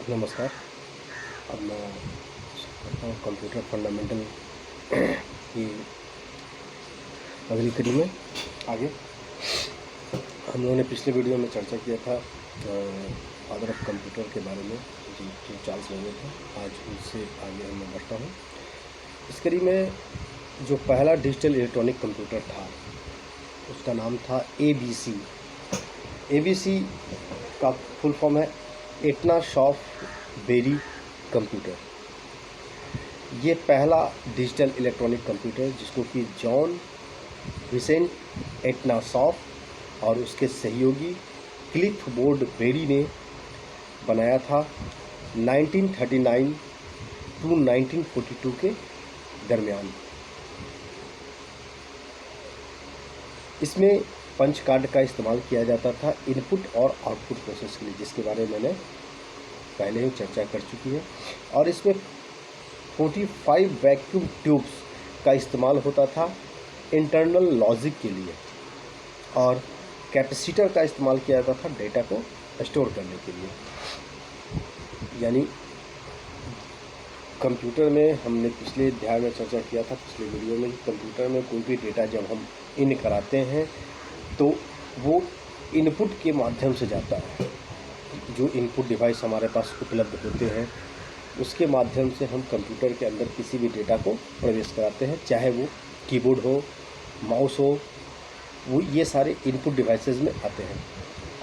नमस्कार। अब मैं करता हूँ कंप्यूटर फंडामेंटल की अगली कड़ी में आगे। हम लोगों ने पिछले वीडियो में चर्चा किया था फादर ऑफ कंप्यूटर के बारे में, जो चार्ल्स बेबेज थे। आज उससे आगे मैं बढ़ता हूँ। इस कड़ी में जो पहला डिजिटल इलेक्ट्रॉनिक कंप्यूटर था उसका नाम था ABC। ABC का फुल फॉर्म है एटना शॉफ्टवेरी कंप्यूटर। ये पहला डिजिटल इलेक्ट्रॉनिक कंप्यूटर जिसको कि जॉन विसेंट एटनासॉफ और उसके सहयोगी क्लिफबोर्ड बेरी ने बनाया था 1939 टू 1942 के दरमियान। इसमें पंच कार्ड का इस्तेमाल किया जाता था इनपुट और आउटपुट प्रोसेस के लिए, जिसके बारे में मैंने पहले ही चर्चा कर चुकी है। और इसमें 45 वैक्यूम ट्यूब्स का इस्तेमाल होता था इंटरनल लॉजिक के लिए, और कैपेसिटर का इस्तेमाल किया जाता था डेटा को स्टोर करने के लिए। यानी कंप्यूटर में हमने पिछले अध्याय में चर्चा किया था, पिछले वीडियो में, कंप्यूटर में कोई भी डेटा जब हम इन कराते हैं तो वो इनपुट के माध्यम से जाता है। जो इनपुट डिवाइस हमारे पास उपलब्ध होते हैं उसके माध्यम से हम कंप्यूटर के अंदर किसी भी डेटा को प्रवेश कराते हैं, चाहे वो कीबोर्ड हो, माउस हो, वो ये सारे इनपुट डिवाइसेस में आते हैं।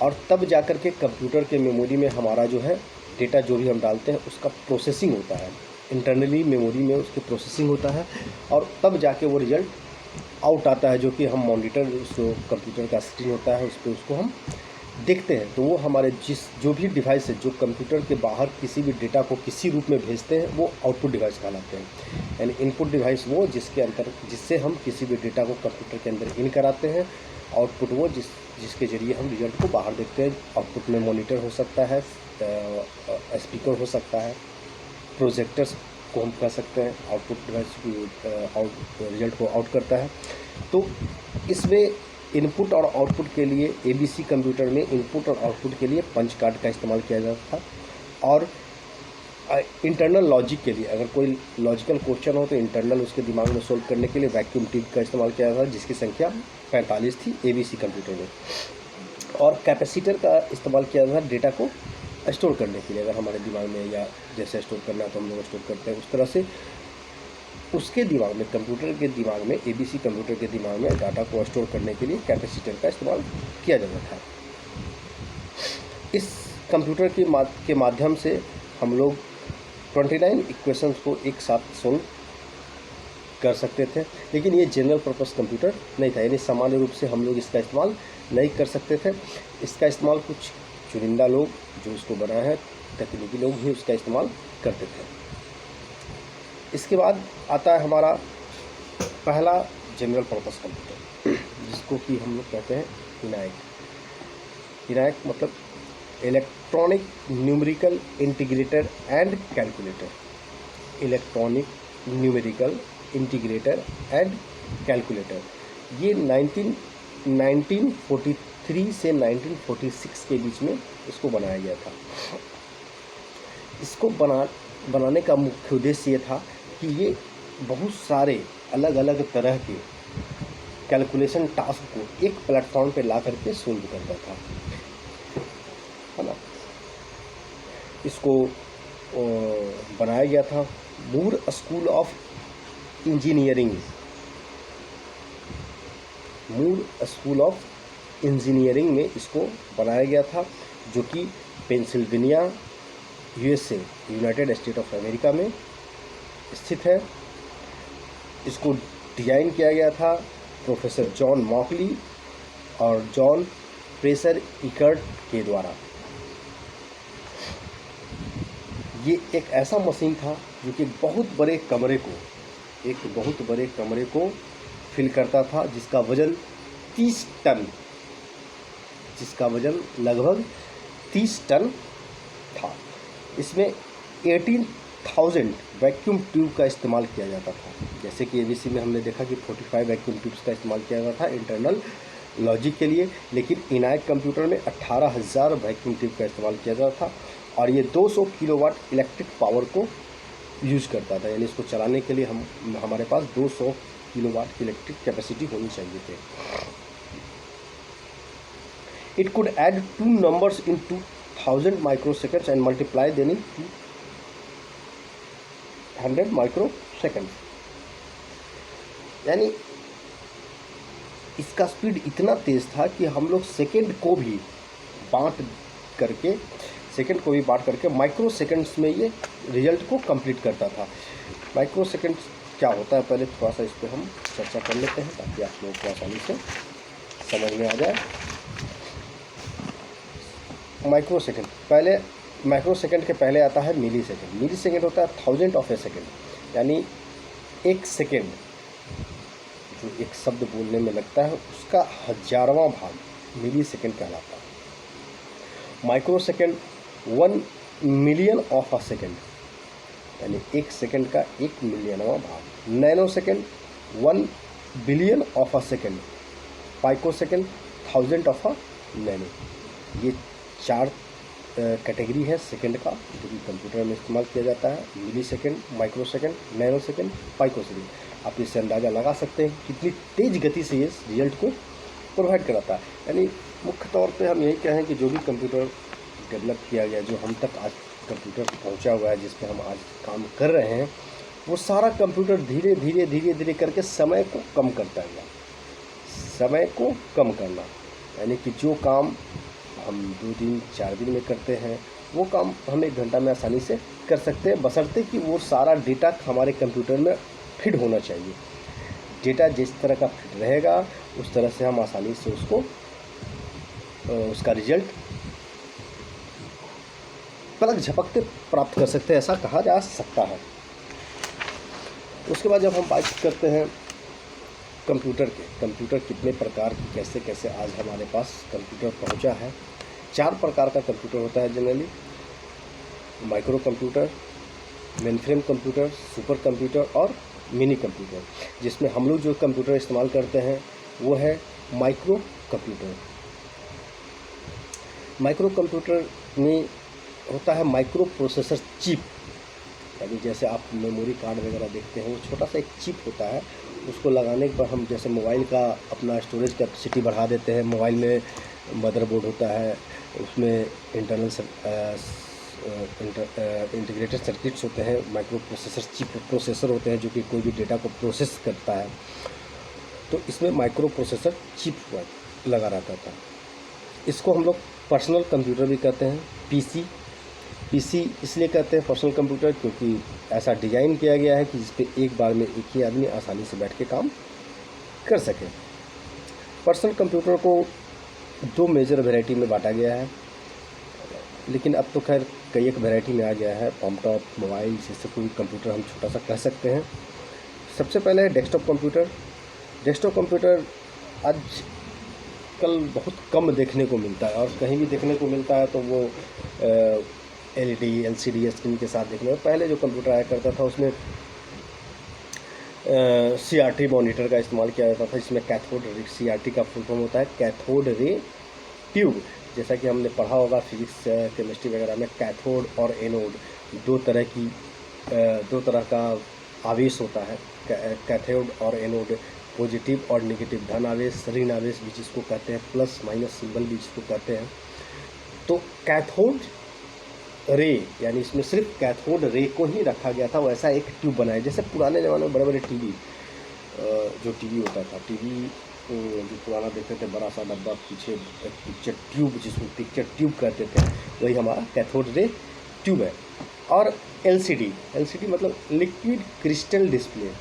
और तब जाकर के कंप्यूटर के मेमोरी में हमारा जो है डेटा जो भी हम डालते हैं उसका प्रोसेसिंग होता है, इंटरनली मेमोरी में उसकी प्रोसेसिंग होता है, और तब जाके वो रिज़ल्ट आउट आता है, जो कि हम मॉनिटर, जो कंप्यूटर का स्क्रीन होता है उस पर उसको हम देखते हैं। तो वो हमारे जो भी डिवाइस है जो कंप्यूटर के बाहर किसी भी डेटा को किसी रूप में भेजते हैं वो आउटपुट डिवाइस कहलाते हैं। यानी इनपुट डिवाइस वो जिससे हम किसी भी डेटा को कंप्यूटर के अंदर इन कराते हैं, आउटपुट वो जिसके ज़रिए हम रिजल्ट को बाहर देखते हैं। आउटपुट में मॉनिटर हो सकता है, स्पीकर हो सकता है, प्रोजेक्टर्स को हम कह सकते हैं, आउटपुट डिवाइस की रिजल्ट को आउट करता है। तो इसमें इनपुट और आउटपुट के लिए ABC कंप्यूटर में इनपुट और आउटपुट के लिए पंच कार्ड का इस्तेमाल किया जाता था, और इंटरनल लॉजिक के लिए अगर कोई लॉजिकल क्वेश्चन हो तो इंटरनल उसके दिमाग में सोल्व करने के लिए वैक्यूम ट्यूब का इस्तेमाल किया जाता था, जिसकी संख्या 45 थी ABC कंप्यूटर में। और कैपेसिटर का इस्तेमाल किया जाता था डेटा को स्टोर करने के लिए। अगर हमारे दिमाग में या जैसे स्टोर करना है तो हम लोग स्टोर करते हैं, उस तरह से उसके दिमाग में, कंप्यूटर के दिमाग में, ABC कंप्यूटर के दिमाग में डाटा को स्टोर करने के लिए कैपेसिटर का इस्तेमाल किया जाता था। इस कंप्यूटर के माध्यम से हम लोग 29 इक्वेशंस को एक साथ सोल्व कर सकते थे, लेकिन ये जनरल पर्पस कंप्यूटर नहीं था। यानी सामान्य रूप से हम लोग इसका इस्तेमाल नहीं कर सकते थे। इसका इस्तेमाल कुछ चुनिंदा लोग जो इसको बनाए हैं, तकनीकी लोग ही उसका इस्तेमाल करते थे। इसके बाद आता है हमारा पहला जनरल पर्पस कंप्यूटर, जिसको कि हम लोग कहते हैं इनैक मतलब electronic numerical integrator and calculator. Electronic numerical integrator and calculator ये 1943 से 1946 के बीच में इसको बनाया गया था। इसको बनाने का मुख्य उद्देश्य ये था कि ये बहुत सारे अलग अलग तरह के कैलकुलेशन टास्क को एक प्लेटफॉर्म पे ला करके सोल्व करता था, है ना। इसको बनाया गया था मूर स्कूल ऑफ इंजीनियरिंग में इसको बनाया गया था, जो कि Pennsylvania USA United state of America में स्थित है। इसको डिज़ाइन किया गया था प्रोफेसर जॉन मॉकली और जॉन प्रेसर इकर्ट के द्वारा। ये एक ऐसा मशीन था जो कि बहुत बड़े कमरे को फिल करता था, जिसका वज़न 30 टन, लगभग 30 टन था। इसमें 18,000 वैक्यूम ट्यूब का इस्तेमाल किया जाता था। जैसे कि ABC में हमने देखा कि 45 वैक्यूम ट्यूब्स का इस्तेमाल किया जाता था इंटरनल लॉजिक के लिए, लेकिन इनैक कंप्यूटर में 18,000 वैक्यूम ट्यूब का इस्तेमाल किया जाता था। और ये 200 किलोवाट इलेक्ट्रिक पावर को यूज़ करता था, यानी इसको चलाने के लिए हमारे पास 200 किलोवाट की इलेक्ट्रिक कैपेसिटी होनी चाहिए थे। It could add 2 numbers in 2000 microseconds and multiply then in 100 microsecond, यानी इसका स्पीड इतना तेज़ था कि हम लोग सेकेंड को भी बांट करके माइक्रो सेकेंड्स में ये रिजल्ट को कंप्लीट करता था। माइक्रो सेकेंड्स क्या होता है, पहले थोड़ा सा इस पर हम चर्चा कर लेते हैं ताकि आप लोगों को आसानी से समझ में आ जाए। माइक्रो सेकेंड के पहले आता है मिली सेकेंड। मिली सेकेंड होता है 1000 ऑफ ए सेकेंड, यानी एक सेकेंड जो एक शब्द बोलने में लगता है उसका 1000वां भाग मिली सेकेंड कहलाता है। Microsecond 1 million of a second, यानी एक सेकेंड का 1 मिलियनवां भाग। Nanosecond 1 billion of a second. Picosecond 1000 of a nano. ये 4 कैटेगरी है सेकेंड का जो कि कंप्यूटर में इस्तेमाल किया जाता है। Millisecond, microsecond, nanosecond, picosecond. आप इससे अंदाज़ा लगा सकते हैं कितनी तेज़ गति से इस रिजल्ट को प्रोवाइड कराता है। यानी मुख्य तौर पे हम यही कहें कि जो भी कंप्यूटर डेवलप किया गया, जो हम तक आज कंप्यूटर पहुंचा हुआ है, जिस पे हम आज काम कर रहे हैं, वो सारा कंप्यूटर धीरे धीरे करके समय को कम करता गया। समय को कम करना यानी कि जो काम हम 2 दिन 4 दिन में करते हैं वो काम हम 1 घंटा में आसानी से कर सकते हैं, बशर्ते कि वो सारा डेटा हमारे कंप्यूटर में फिट होना चाहिए। डेटा जिस तरह का फिट रहेगा उस तरह से हम आसानी से उसका रिजल्ट पलक झपकते प्राप्त कर सकते हैं, ऐसा कहा जा सकता है। उसके बाद जब हम बात करते हैं कंप्यूटर कितने प्रकार की कैसे आज हमारे पास कंप्यूटर पहुंचा है। 4 प्रकार का कंप्यूटर होता है generally. Micro computer, mainframe computer, super computer और मिनी कंप्यूटर। जिसमें हम लोग जो कंप्यूटर इस्तेमाल करते हैं वो है माइक्रो कंप्यूटर। माइक्रो कंप्यूटर में होता है माइक्रो प्रोसेसर चिप, यानी जैसे आप मेमोरी कार्ड वगैरह देखते हैं वो छोटा सा एक चिप होता है। उसको लगाने पर हम जैसे मोबाइल का अपना स्टोरेज कैपेसिटी बढ़ा देते हैं। मोबाइल में मदरबोर्ड होता है, उसमें इंटीग्रेटेड सर्किट्स होते हैं, माइक्रो प्रोसेसर चिप प्रोसेसर होते हैं जो कि कोई भी डेटा को प्रोसेस करता है। तो इसमें माइक्रो प्रोसेसर चिप लगा रहता था। इसको हम लोग पर्सनल कंप्यूटर भी कहते हैं। पीसी इसलिए कहते हैं पर्सनल कंप्यूटर क्योंकि ऐसा डिज़ाइन किया गया है कि जिस पे एक बार में एक ही आदमी आसानी से बैठ के काम कर सके। पर्सनल कंप्यूटर को 2 मेजर वैरायटी में बांटा गया है, लेकिन अब तो खैर कई एक वैरायटी में आ गया है। लैपटॉप, मोबाइल, जैसे कोई कंप्यूटर हम छोटा सा कह सकते हैं। सबसे पहले है डेस्कटॉप कंप्यूटर। डेस्कटॉप कंप्यूटर आजकल बहुत कम देखने को मिलता है, और कहीं भी देखने को मिलता है तो वो LED LCD स्क्रीन के साथ देखने में। पहले जो कंप्यूटर आया करता था उसमें CRT मॉनिटर का इस्तेमाल किया जाता था, जिसमें कैथोड रे, CRT का फुल फॉर्म होता है कैथोड रे ट्यूब। जैसा कि हमने पढ़ा होगा फिजिक्स केमिस्ट्री वगैरह में, कैथोड और एनोड 2 तरह का आवेश होता है। कैथोड और एनोड, पॉजिटिव और नेगेटिव, धन आवेश ऋण आवेश भी जिसको कहते हैं, प्लस माइनस सिंबल भी जिसको कहते हैं। तो कैथोड रे यानी इसमें सिर्फ कैथोड रे को ही रखा गया था। वैसा एक ट्यूब बनाया, जैसे पुराने ज़माने में बड़े बड़े टीवी होता था, टीवी जो पुराना देखते थे, बड़ा सा डब्बा, पीछे पिक्चर ट्यूब, जिसको पिक्चर ट्यूब कहते थे, वही हमारा कैथोड रे ट्यूब है। और LCD मतलब लिक्विड क्रिस्टल डिस्प्ले,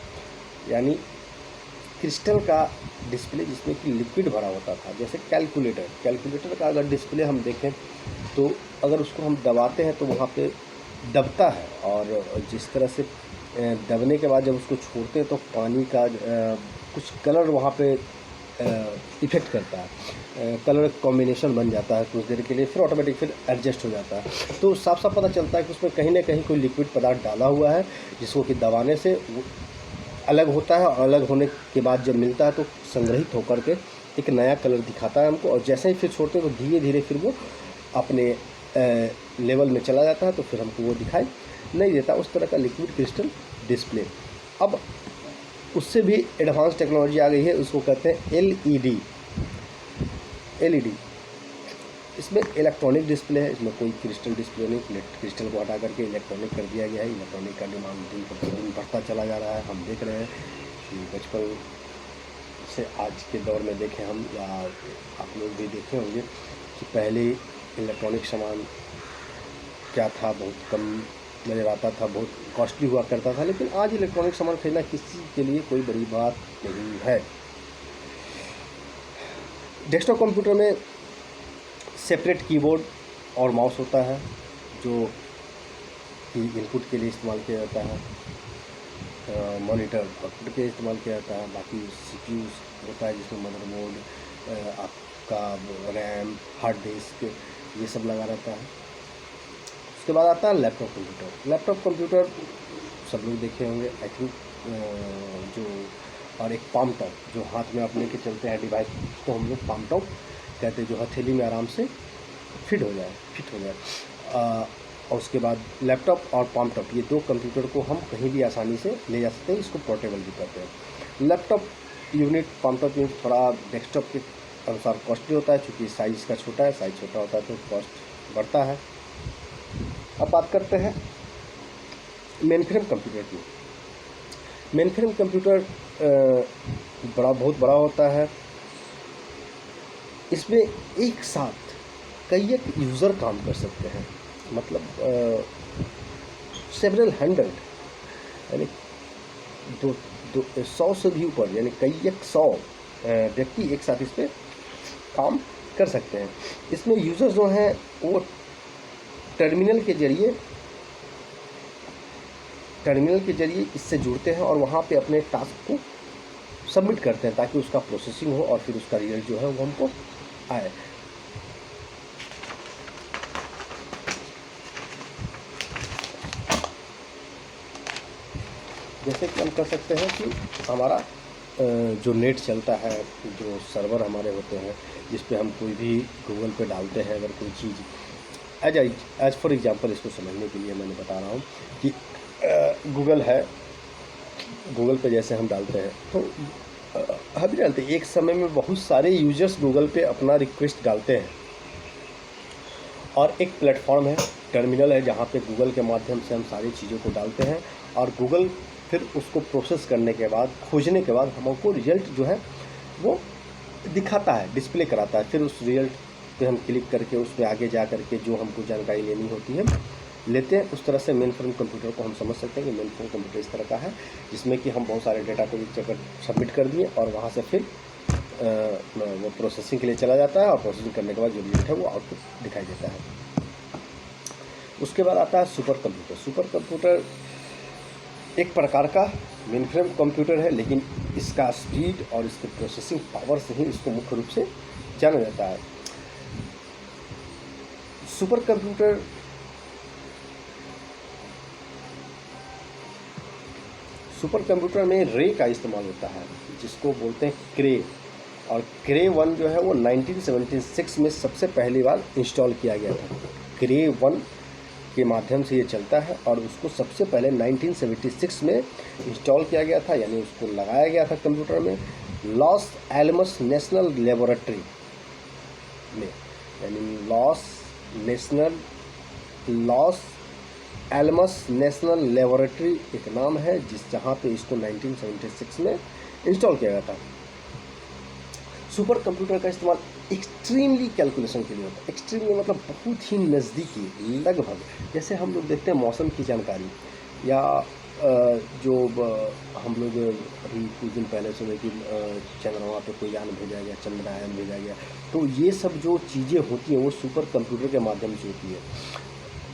यानी क्रिस्टल का डिस्प्ले जिसमें कि लिक्विड भरा होता था। जैसे कैलकुलेटर का अगर डिस्प्ले हम देखें तो अगर उसको हम दबाते हैं तो वहाँ पे दबता है, और जिस तरह से दबने के बाद जब उसको छोड़ते हैं तो पानी का कुछ कलर वहाँ पे इफ़ेक्ट करता है, कलर कॉम्बिनेशन बन जाता है कुछ देर के लिए, फिर ऑटोमेटिक फिर एडजस्ट हो जाता है। तो साफ साफ पता चलता है कि उसमें कहीं ना कहीं कोई लिक्विड पदार्थ डाला हुआ है, जिसको कि दबाने से वो अलग होता है, और अलग होने के बाद जब मिलता है तो संग्रहित होकर के एक नया कलर दिखाता है हमको। और जैसे ही फिर छोड़ते हैं तो धीरे धीरे फिर वो अपने लेवल में चला जाता है तो फिर हमको वो दिखाई नहीं देता, उस तरह का लिक्विड क्रिस्टल डिस्प्ले। अब उससे भी एडवांस टेक्नोलॉजी आ गई है, उसको कहते हैं एलईडी। इसमें इलेक्ट्रॉनिक डिस्प्ले है, इसमें कोई क्रिस्टल डिस्प्ले नहीं, क्रिस्टल को हटा करके इलेक्ट्रॉनिक कर दिया गया है। इलेक्ट्रॉनिक का डिमांड दिन प्रतिदिन बढ़ता चला जा रहा है। हम देख रहे हैं कि बचपन से आज के दौर में देखें हम, या आप लोग भी देखे होंगे कि पहले इलेक्ट्रॉनिक सामान क्या था, बहुत कम नज़र आता था, बहुत कॉस्टली हुआ करता था। लेकिन आज इलेक्ट्रॉनिक सामान खरीदना किसी के लिए कोई बड़ी बात नहीं है। डेस्कटॉप कंप्यूटर में सेपरेट कीबोर्ड और माउस होता है जो कि इनपुट के लिए इस्तेमाल किया जाता है, मॉनिटर आउटपुट के लिए इस्तेमाल किया जाता है। बाकी सीपीयू होता है जिसमें मदरबोर्ड, आपका रैम, हार्ड डिस्क, ये सब लगा रहता है। उसके बाद आता है लैपटॉप कंप्यूटर। लैपटॉप कंप्यूटर सब लोग देखे होंगे आई थिंक, जो और एक पाम टॉप जो हाथ में आप लेके चलते हैं डिवाइस, तो हम लोग पाम टॉप कहते हैं, जो हथेली में आराम से फिट हो जाए। और उसके बाद लैपटॉप और पाम टॉप, ये दो कंप्यूटर को हम कहीं भी आसानी से ले जा सकते हैं, इसको पोर्टेबल भी कहते हैं। Laptop unit, palm top unit थोड़ा डेस्कटॉप के अनुसार कॉस्टली होता है, चूँकि साइज़ का छोटा है, साइज़ छोटा होता है तो कॉस्ट बढ़ता है। अब बात करते हैं मेनफ्रेम कंप्यूटर की। मेनफ्रेम कंप्यूटर बहुत बड़ा होता है। इसमें एक साथ कई एक यूज़र काम कर सकते हैं, मतलब सेवरल हंड्रेड, यानी 100 से भी ऊपर, यानी कई एक 100 व्यक्ति एक साथ इस पर काम कर सकते हैं। इसमें यूज़र जो हैं वो टर्मिनल के जरिए इससे जुड़ते हैं और वहाँ पे अपने टास्क को सबमिट करते हैं ताकि उसका प्रोसेसिंग हो और फिर उसका रिजल्ट जो है वो हमको आए। जैसे कि हम कर सकते हैं कि हमारा जो नेट चलता है, जो सर्वर हमारे होते हैं जिस पे हम कोई भी गूगल पे डालते हैं अगर कोई चीज़, एज फॉर एग्जांपल इसको समझने के लिए मैंने बता रहा हूँ कि गूगल है, गूगल पे जैसे हम डालते हैं तो हम भी डालते हैं, एक समय में बहुत सारे यूजर्स गूगल पे अपना रिक्वेस्ट डालते हैं और एक प्लेटफॉर्म है, टर्मिनल है, जहाँ पे गूगल के माध्यम से हम सारी चीज़ों को डालते हैं और गूगल फिर उसको प्रोसेस करने के बाद, खोजने के बाद हमको रिजल्ट जो है वो दिखाता है, डिस्प्ले कराता है। फिर उस रिजल्ट पे हम क्लिक करके उस पर आगे जा करके जो हमको जानकारी लेनी होती है लेते हैं। उस तरह से मेनफ्रेम कंप्यूटर को हम समझ सकते हैं कि मेनफ्रेम कंप्यूटर इस तरह का है जिसमें कि हम बहुत सारे डेटा को एक जगह सबमिट कर दिए और वहाँ से फिर वो प्रोसेसिंग के लिए चला जाता है और प्रोसेसिंग करने के बाद जो रिजल्ट है वो आउटपुट दिखाई देता है। उसके बाद आता है सुपर कंप्यूटर। सुपर कंप्यूटर एक प्रकार का मेनफ्रेम कंप्यूटर है, लेकिन इसका स्पीड और इसके प्रोसेसिंग पावर से ही इसको मुख्य रूप से जाना जाता है। सुपर कंप्यूटर में रे का इस्तेमाल होता है जिसको बोलते हैं क्रे, और क्रे 1 जो है वो 1976 में सबसे पहली बार इंस्टॉल किया गया था। क्रे 1 के माध्यम से ये चलता है और उसको सबसे पहले 1976 में इंस्टॉल किया गया था, यानी उसको लगाया गया था कंप्यूटर में लॉस एलमस नेशनल लेबोरेटरी में, यानी लॉस एलमस नेशनल लेबोरेटरी एक नाम है जहाँ पे इसको 1976 में इंस्टॉल किया गया था। सुपर कंप्यूटर का इस्तेमाल एक्सट्रीमली कैलकुलेशन के लिए होता है। एक्सट्रीमली मतलब बहुत ही नज़दीकी, लगभग जैसे हम लोग देखते हैं मौसम की जानकारी, या जो हम लोग अभी कुछ दिन पहले सुने कि चंद्रमा पे कोई यान भेजा गया, चंद्रयान भेजा गया, तो ये सब जो चीज़ें होती हैं वो सुपर कंप्यूटर के माध्यम से होती है।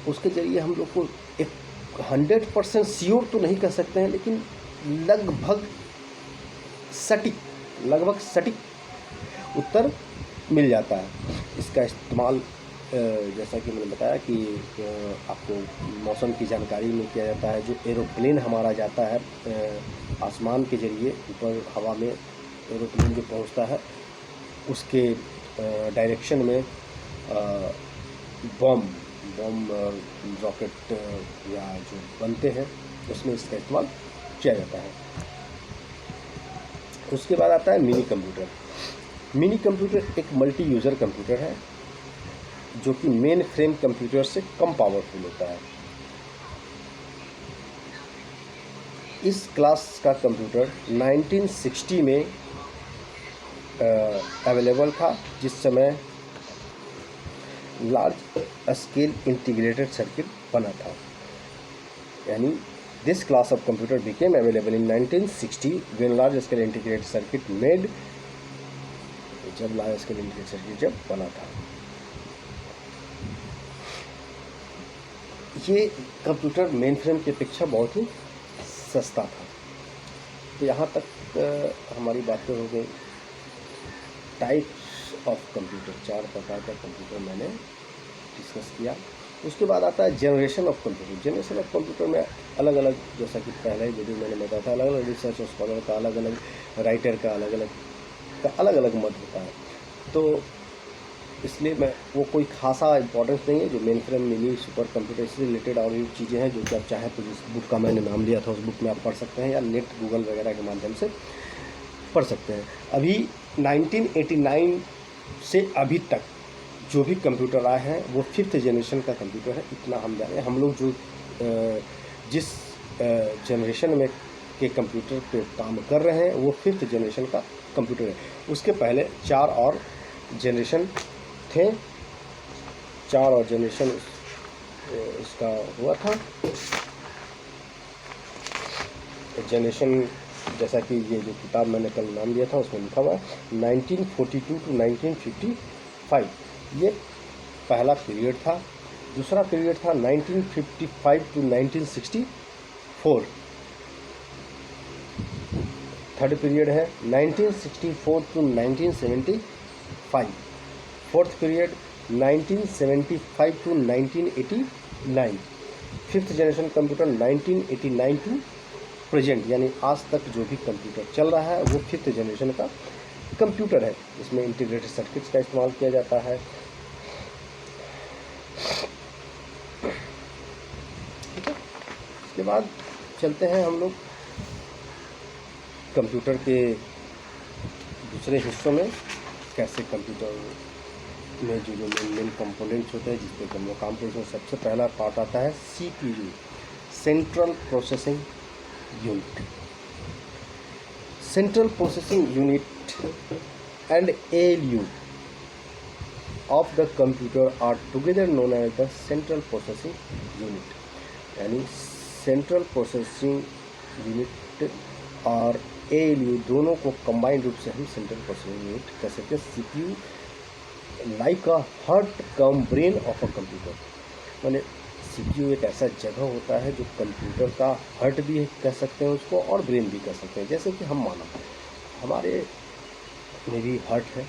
उसके ज़रिए हम लोग को एक 100% श्योर तो नहीं कर सकते हैं, लेकिन लगभग सटीक उत्तर मिल जाता है। इसका इस्तेमाल जैसा कि मैंने बताया कि आपको मौसम की जानकारी में किया जाता है। जो एरोप्लेन हमारा जाता है आसमान के ज़रिए ऊपर हवा में, एरोप्लेन जो पहुंचता है उसके डायरेक्शन में बम बम और रॉकेट या जो बनते हैं उसमें इसका इस्तेमाल किया जाता है। उसके बाद आता है मिनी कंप्यूटर। मिनी कंप्यूटर एक मल्टी यूज़र कंप्यूटर है जो कि मेन फ्रेम कंप्यूटर से कम पावरफुल होता है। इस क्लास का कंप्यूटर 1960 में अवेलेबल था, जिस समय लार्ज स्केल इंटीग्रेटेड सर्किट बना था। यानी this class of computer became available in 1960 when large scale integrated circuit made, जब लार्ज स्केल इंटीग्रेटेड सर्किट जब बना था। ये कंप्यूटर मेन फ्रेम की अपेक्षा बहुत ही सस्ता था। तो यहाँ तक हमारी बातें हो गई। टाइप्स ऑफ कंप्यूटर, 4 प्रकार का कंप्यूटर मैंने डिस्कस किया। उसके बाद आता है generation of computer. Generation of computer में अलग अलग, जैसा कि पहले वीडियो मैंने बताया था, अलग अलग रिसर्च स्कॉलर का, अलग अलग राइटर का अलग अलग मत होता है। तो इसलिए मैं वो कोई खासा इंपॉर्टेंस नहीं है। जो main frame, mini, super computer से रिलेटेड और भी चीज़ें हैं जो कि आप चाहें तो जिस बुक का मैंने नाम लिया था उस बुक में आप पढ़ सकते हैं, या नेट गूगल वगैरह के माध्यम से पढ़ सकते हैं। अभी 1989 से अभी तक जो भी कंप्यूटर आए हैं वो 5th जनरेशन का कंप्यूटर है, इतना हम जाने। हम लोग जो जिस जनरेशन में के कंप्यूटर पे काम कर रहे हैं वो 5th जनरेशन का कंप्यूटर है। उसके पहले 4 और जनरेशन थे, 4 और जनरेशन इसका हुआ था। जनरेशन जैसा कि ये जो किताब मैंने कल नाम दिया था उसमें लिखा हुआ है 1942 टू 1955, ये पहला पीरियड था। दूसरा पीरियड था 1955 टू 1964। थर्ड पीरियड है 1964 to 1975। Fourth period 1975 to 1989। 5th generation computer 1989 to present, यानी आज तक जो भी कंप्यूटर चल रहा है वो 5th जनरेशन का कंप्यूटर है। इसमें इंटीग्रेटेड सर्किट्स का इस्तेमाल किया जाता है। ठीक है, इसके बाद चलते हैं हम लोग कंप्यूटर के दूसरे हिस्सों में। कैसे कंप्यूटर में जो मेन कंपोनेंट्स होते हैं जिस पे हम लोग काम करते हैं। सबसे पहला पार्ट आता है CPU, central processing unit. Central processing unit and ALU of the computer are together known as the central processing unit। यानी सेंट्रल प्रोसेसिंग यूनिट और ALU दोनों को कंबाइंड रूप से हम सेंट्रल प्रोसेसिंग यूनिट कह सकते हैं। CPU like a heart come brain of a computer, माने CPU एक ऐसा जगह होता है जो कंप्यूटर का हार्ट भी कह सकते हैं उसको और ब्रेन भी कह सकते हैं। जैसे कि हम मानव, हमारे में भी हार्ट है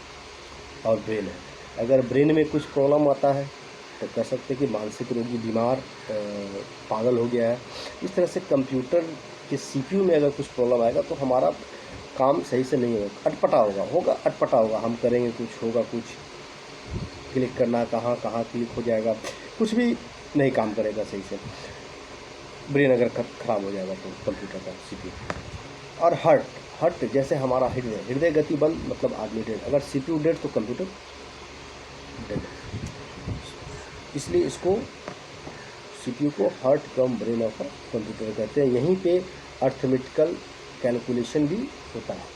और ब्रेन है। अगर ब्रेन में कुछ प्रॉब्लम आता है तो कह सकते हैं कि मानसिक रोगी, बीमार, पागल हो गया है। इस तरह से कंप्यूटर के CPU में अगर कुछ प्रॉब्लम आएगा तो हमारा काम सही से नहीं होगा, अटपटा होगा। हम करेंगे कुछ, होगा कुछ, क्लिक करना कहाँ क्लिक हो जाएगा, कुछ भी नहीं काम करेगा सही से। ब्रेन अगर खराब हो जाएगा तो कंप्यूटर का CPU। और हार्ट जैसे हमारा हृदय गति बंद, मतलब आदमी डेड। अगर CPU डेड तो कंप्यूटर डेड। इसलिए इसको CPU को heart come brain of computer कहते हैं। यहीं पे अर्थमेटिकल कैलकुलेशन भी होता है।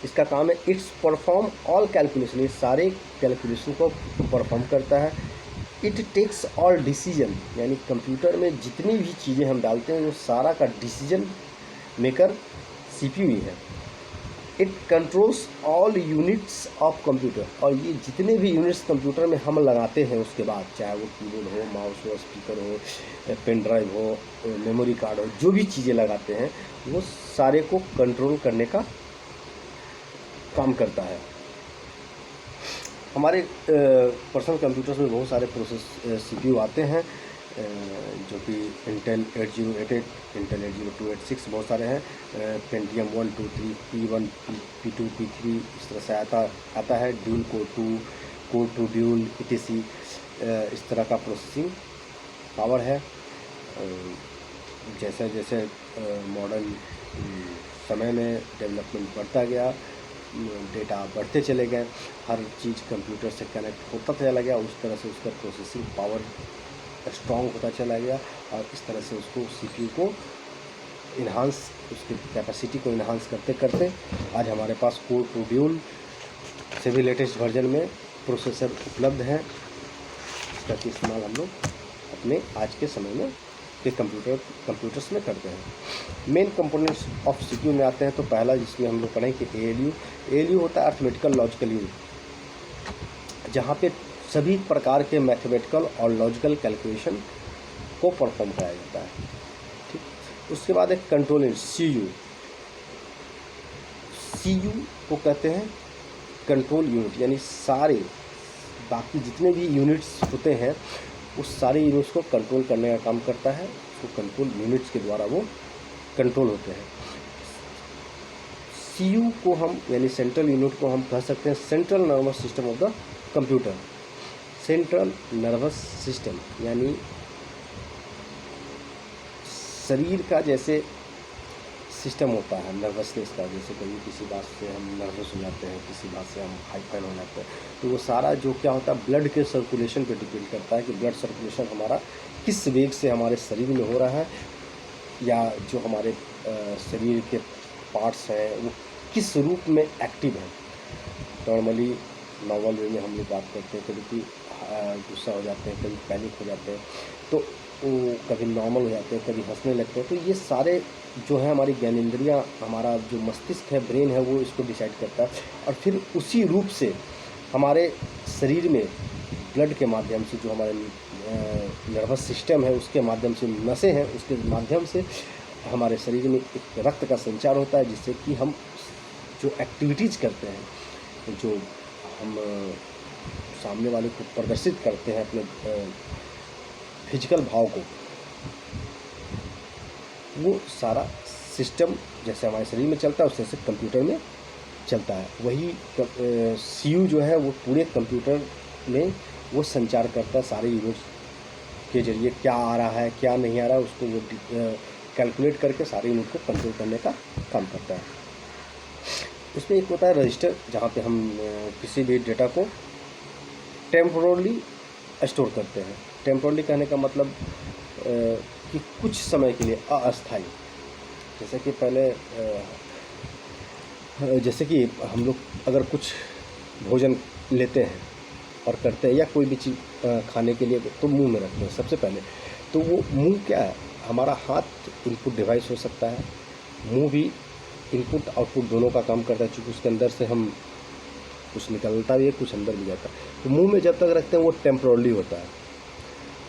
इसका काम है इट्स परफॉर्म ऑल कैलकुलेशन, ये सारे कैलकुलेशन को परफॉर्म करता है। इट टेक्स ऑल डिसीजन, यानी कंप्यूटर में जितनी भी चीज़ें हम डालते हैं वो सारा का डिसीजन मेकर CPU ही है। It controls all units of computer, और ये जितने भी यूनिट्स कंप्यूटर में हम लगाते हैं उसके बाद, चाहे वो कीबोर्ड हो, माउस हो, स्पीकर हो, पेन ड्राइव हो, मेमोरी कार्ड हो, जो भी चीज़ें लगाते हैं वो सारे को कंट्रोल करने का काम करता है। हमारे पर्सनल कंप्यूटर्स में बहुत सारे CPU आते हैं, जो कि इंटेल 8088, इंटेल 8086 बहुत सारे हैं। पेंटियम 1, 2, 3, P1, P2, P3 इस तरह से आता है। Dual core 2, code two dual etc, इस तरह का प्रोसेसिंग पावर है। जैसे जैसे मॉडर्न समय में डेवलपमेंट बढ़ता गया, डेटा बढ़ते चले गए, हर चीज़ कंप्यूटर से कनेक्ट होता चला गया, उस तरह से उसका प्रोसेसिंग पावर स्ट्रॉन्ग होता चला गया, और इस तरह से उसको CPU को इन्हांस, उसकी कैपेसिटी को इन्हांस करते करते आज हमारे पास कोर टू ड्यूल से भी लेटेस्ट वर्जन में प्रोसेसर उपलब्ध है, इसका इस्तेमाल हम लोग अपने आज के समय में के कंप्यूटर्स में करते हैं। मेन कंपोनेंट्स ऑफ CPU में आते हैं तो पहला जिसमें हम लोग पढ़ें कि ALU होता है अर्थमेटिकल लॉजिकल यूनिट, जहाँ पे सभी प्रकार के मैथमेटिकल और लॉजिकल कैलकुलेशन को परफॉर्म कराया जाता है। ठीक, उसके बाद एक कंट्रोल यूनिट CU को कहते हैं कंट्रोल यूनिट, यानी सारे बाकी जितने भी यूनिट्स होते हैं उस सारे यूनिट्स को कंट्रोल करने का काम करता है, उसको कंट्रोल यूनिट्स के द्वारा वो कंट्रोल होते हैं। CU को हम यानी सेंट्रल यूनिट को हम कह सकते हैं central nervous system of the computer. Central nervous system यानी शरीर का जैसे सिस्टम होता है नर्वसनेस का, जैसे कभी किसी बात से हम नर्वस हो जाते हैं, किसी बात से हम हाइपर हो जाते हैं, तो वो सारा जो क्या होता है ब्लड के सर्कुलेशन पे डिपेंड करता है कि ब्लड सर्कुलेशन हमारा किस वेग से हमारे शरीर में हो रहा है, या जो हमारे शरीर के पार्ट्स हैं वो किस रूप में एक्टिव है। नॉर्मली नॉर्मल वे में हम लोग बात करते हैं, कभी गुस्सा हो जाते हैं, कभी पैनिक हो जाते हैं, तो वो कभी नॉर्मल हो जाते हैं, कभी हंसने लगते हैं। तो ये सारे जो है हमारी ज्ञानेंद्रियाँ, हमारा जो मस्तिष्क है, ब्रेन है, वो इसको डिसाइड करता है, और फिर उसी रूप से हमारे शरीर में ब्लड के माध्यम से जो हमारे नर्वस सिस्टम है उसके माध्यम से, नसें हैं उसके माध्यम से हमारे शरीर में एक रक्त का संचार होता है, जिससे कि हम जो एक्टिविटीज़ करते हैं, जो हम सामने वाले को प्रदर्शित करते हैं अपने फिजिकल भाव को, वो सारा सिस्टम जैसे हमारे शरीर में चलता है उससे से कंप्यूटर में चलता है। वही CU जो है वो पूरे कंप्यूटर में वो संचार करता है, सारे यूनिट्स के जरिए क्या आ रहा है क्या नहीं आ रहा है उसको वो कैलकुलेट करके सारे यूनिट को कंट्रोल करने का काम करता है। उसमें एक होता है रजिस्टर, जहाँ पे हम किसी भी डेटा को टेम्पोरली स्टोर करते हैं। टेम्पोरली कहने का मतलब कि कुछ समय के लिए अस्थायी, जैसे कि पहले जैसे कि हम लोग अगर कुछ भोजन लेते हैं और करते हैं या कोई भी चीज़ खाने के लिए तो मुंह में रखते हैं सबसे पहले, तो वो मुंह क्या है, हमारा हाथ इनपुट डिवाइस हो सकता है, मुंह भी इनपुट आउटपुट दोनों का काम करता है, क्योंकि उसके अंदर से हम कुछ निकलता भी है कुछ अंदर भी जाता है। तो मुंह में जब तक रखते हैं वो टेम्पोरली होता है,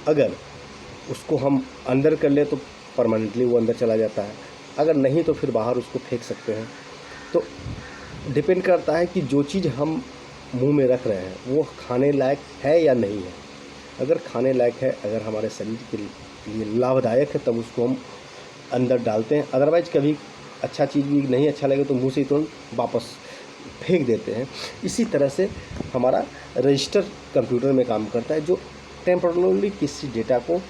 अगर उसको हम अंदर कर ले तो परमानेंटली वो अंदर चला जाता है, अगर नहीं तो फिर बाहर उसको फेंक सकते हैं। तो डिपेंड करता है कि जो चीज़ हम मुंह में रख रहे हैं वो खाने लायक है या नहीं है। अगर खाने लायक है, अगर हमारे शरीर के लिए लाभदायक है, तब उसको हम अंदर डालते हैं, अदरवाइज़ कभी अच्छा चीज़ भी नहीं अच्छा लगे तो मुंह से तुरंत वापस फेंक देते हैं। इसी तरह से हमारा रजिस्टर कंप्यूटर में काम करता है, जो टेम्पोरली किसी डेटा को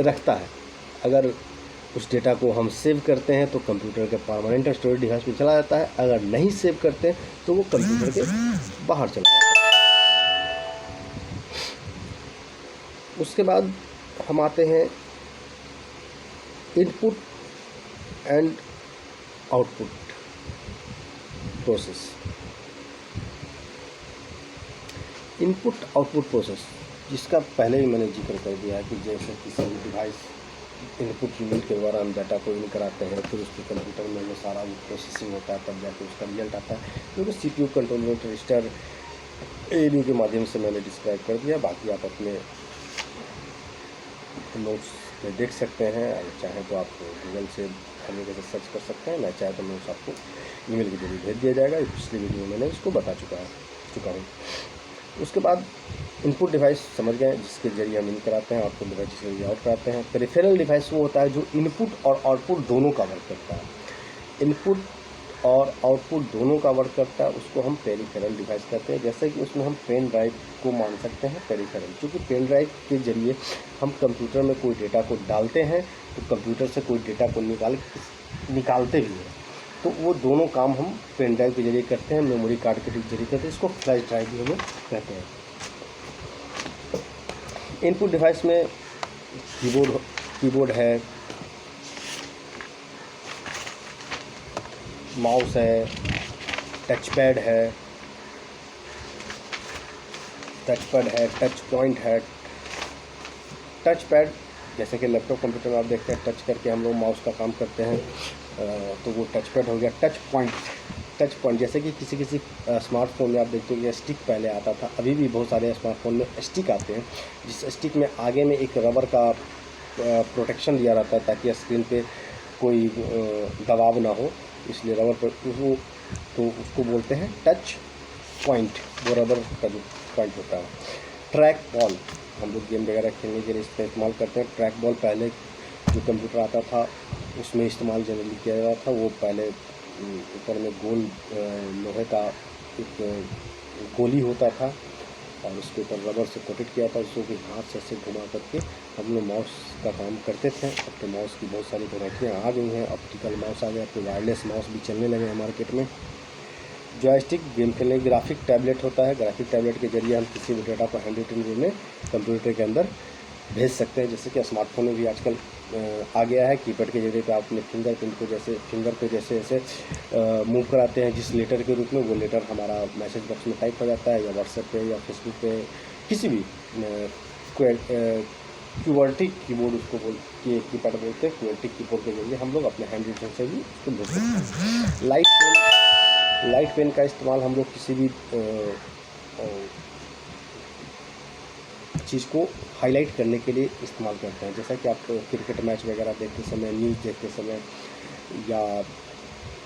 रखता है। अगर उस डेटा को हम सेव करते हैं तो कंप्यूटर के परमानेंट स्टोरेज डिवाइस में चला जाता है, अगर नहीं सेव करते हैं तो वो कंप्यूटर के बाहर चला जाता है। उसके बाद हम आते हैं input and output process. Input output process जिसका पहले ही मैंने जिक्र कर दिया है कि जैसे किसी भी डिवाइस इनपुट यूनिट के द्वारा हम डाटा को इन कराते हैं, फिर उसके कंप्यूटर में वो सारा वो प्रोसेसिंग होता है, तब जाके उसका रिजल्ट आता है। क्योंकि CPU control unit register ALU के माध्यम से मैंने डिस्क्राइब कर दिया, बाकी आप अपने नोट्स में देख सकते हैं, अगर चाहें तो आप गूगल से हमें जैसे सर्च कर सकते हैं, मैं चाहे तो नोट्स आपको ईमेल के जरिए भेज दिया जाएगा। पिछले वीडियो में मैंने इसको बता चुका हूँ। उसके बाद इनपुट डिवाइस समझ गए, जिसके जरिए हम इन कराते हैं, आउटपुट डिवाइस जिसके जरिए आउट कराते हैं। पेरिफेरल डिवाइस वो होता है जो इनपुट और आउटपुट दोनों का वर्क करता है। इनपुट और आउटपुट दोनों का वर्क करता है, उसको हम पेरिफेरल डिवाइस कहते हैं। जैसे कि उसमें हम पेन ड्राइव को मान सकते हैं पेरिफेरल, क्योंकि पेन ड्राइव के जरिए हम कंप्यूटर में कोई डेटा को डालते हैं तो कंप्यूटर से कोई डेटा को निकालते भी हैं। तो वो दोनों काम हम पेन ड्राइव के जरिए करते हैं, मेमोरी कार्ड के जरिए करते हैं। इसको फ्लैश ड्राइव भी हमें कहते हैं। इनपुट डिवाइस में कीबोर्ड है, माउस है, टच पैड है, टच पॉइंट है। टच पैड जैसे कि लैपटॉप कंप्यूटर में आप देखते हैं टच करके हम लोग माउस का काम करते हैं, तो वो टच पैड हो गया। टच पॉइंट जैसे कि किसी स्मार्टफोन में आप देखते हो कि स्टिक पहले आता था, अभी भी बहुत सारे स्मार्टफोन में स्टिक आते हैं, जिस स्टिक में आगे में एक रबर का प्रोटेक्शन दिया रहता है ताकि स्क्रीन पे कोई दबाव ना हो, इसलिए रबर पर वो, तो उसको बोलते हैं टच पॉइंट, वो रबर का जो पॉइंट होता है। ट्रैक बॉल हम लोग गेम वगैरह खेलने के लिए इसका इस्तेमाल करते हैं। ट्रैक बॉल पहले जो कंप्यूटर आता था उसमें इस्तेमाल जनरली किया जाता था। वो पहले ऊपर में गोल लोहे का एक गोली होता था और उसके ऊपर रबर से कोटेड किया था, उसको कि हाथ से ऐसे घुमा करके हम लोग माउस का काम करते थे। अब तो माउस की बहुत सारी वैरायटियाँ आ गई हैं, ऑप्टिकल माउस आ गया, तो वायरलेस माउस भी चलने लगे हैं मार्केट में। जॉयस्टिक गेम खेलने की ग्राफिक टैबलेट होता है। ग्राफिक टैबलेट के जरिए हम किसी भी डेटा को हैंड रिटन वे में कंप्यूटर के अंदर भेज सकते हैं, जैसे कि स्मार्टफोन में भी आजकल आ गया है। कीपैड के जरिए पे आप अपने फिंगर पे जैसे मूव कराते हैं जिस लेटर के रूप में, वो लेटर हमारा मैसेज बॉक्स में टाइप हो जाता है, या व्हाट्सएप पे या फेसबुक पे, किसी भी क्यूवर्टिक कीबोर्ड उसको कीपैड बोलते हैं। क्यूवर्टिक कीबोर्ड के जरिए हम लोग अपने हैंड रिटन से भी उसको भेज सकते हैं। लाइट पेन का इस्तेमाल हम लोग किसी भी चीज़ को हाईलाइट करने के लिए इस्तेमाल करते हैं, जैसा कि आप क्रिकेट मैच वगैरह देखते समय, न्यूज़ देखते समय या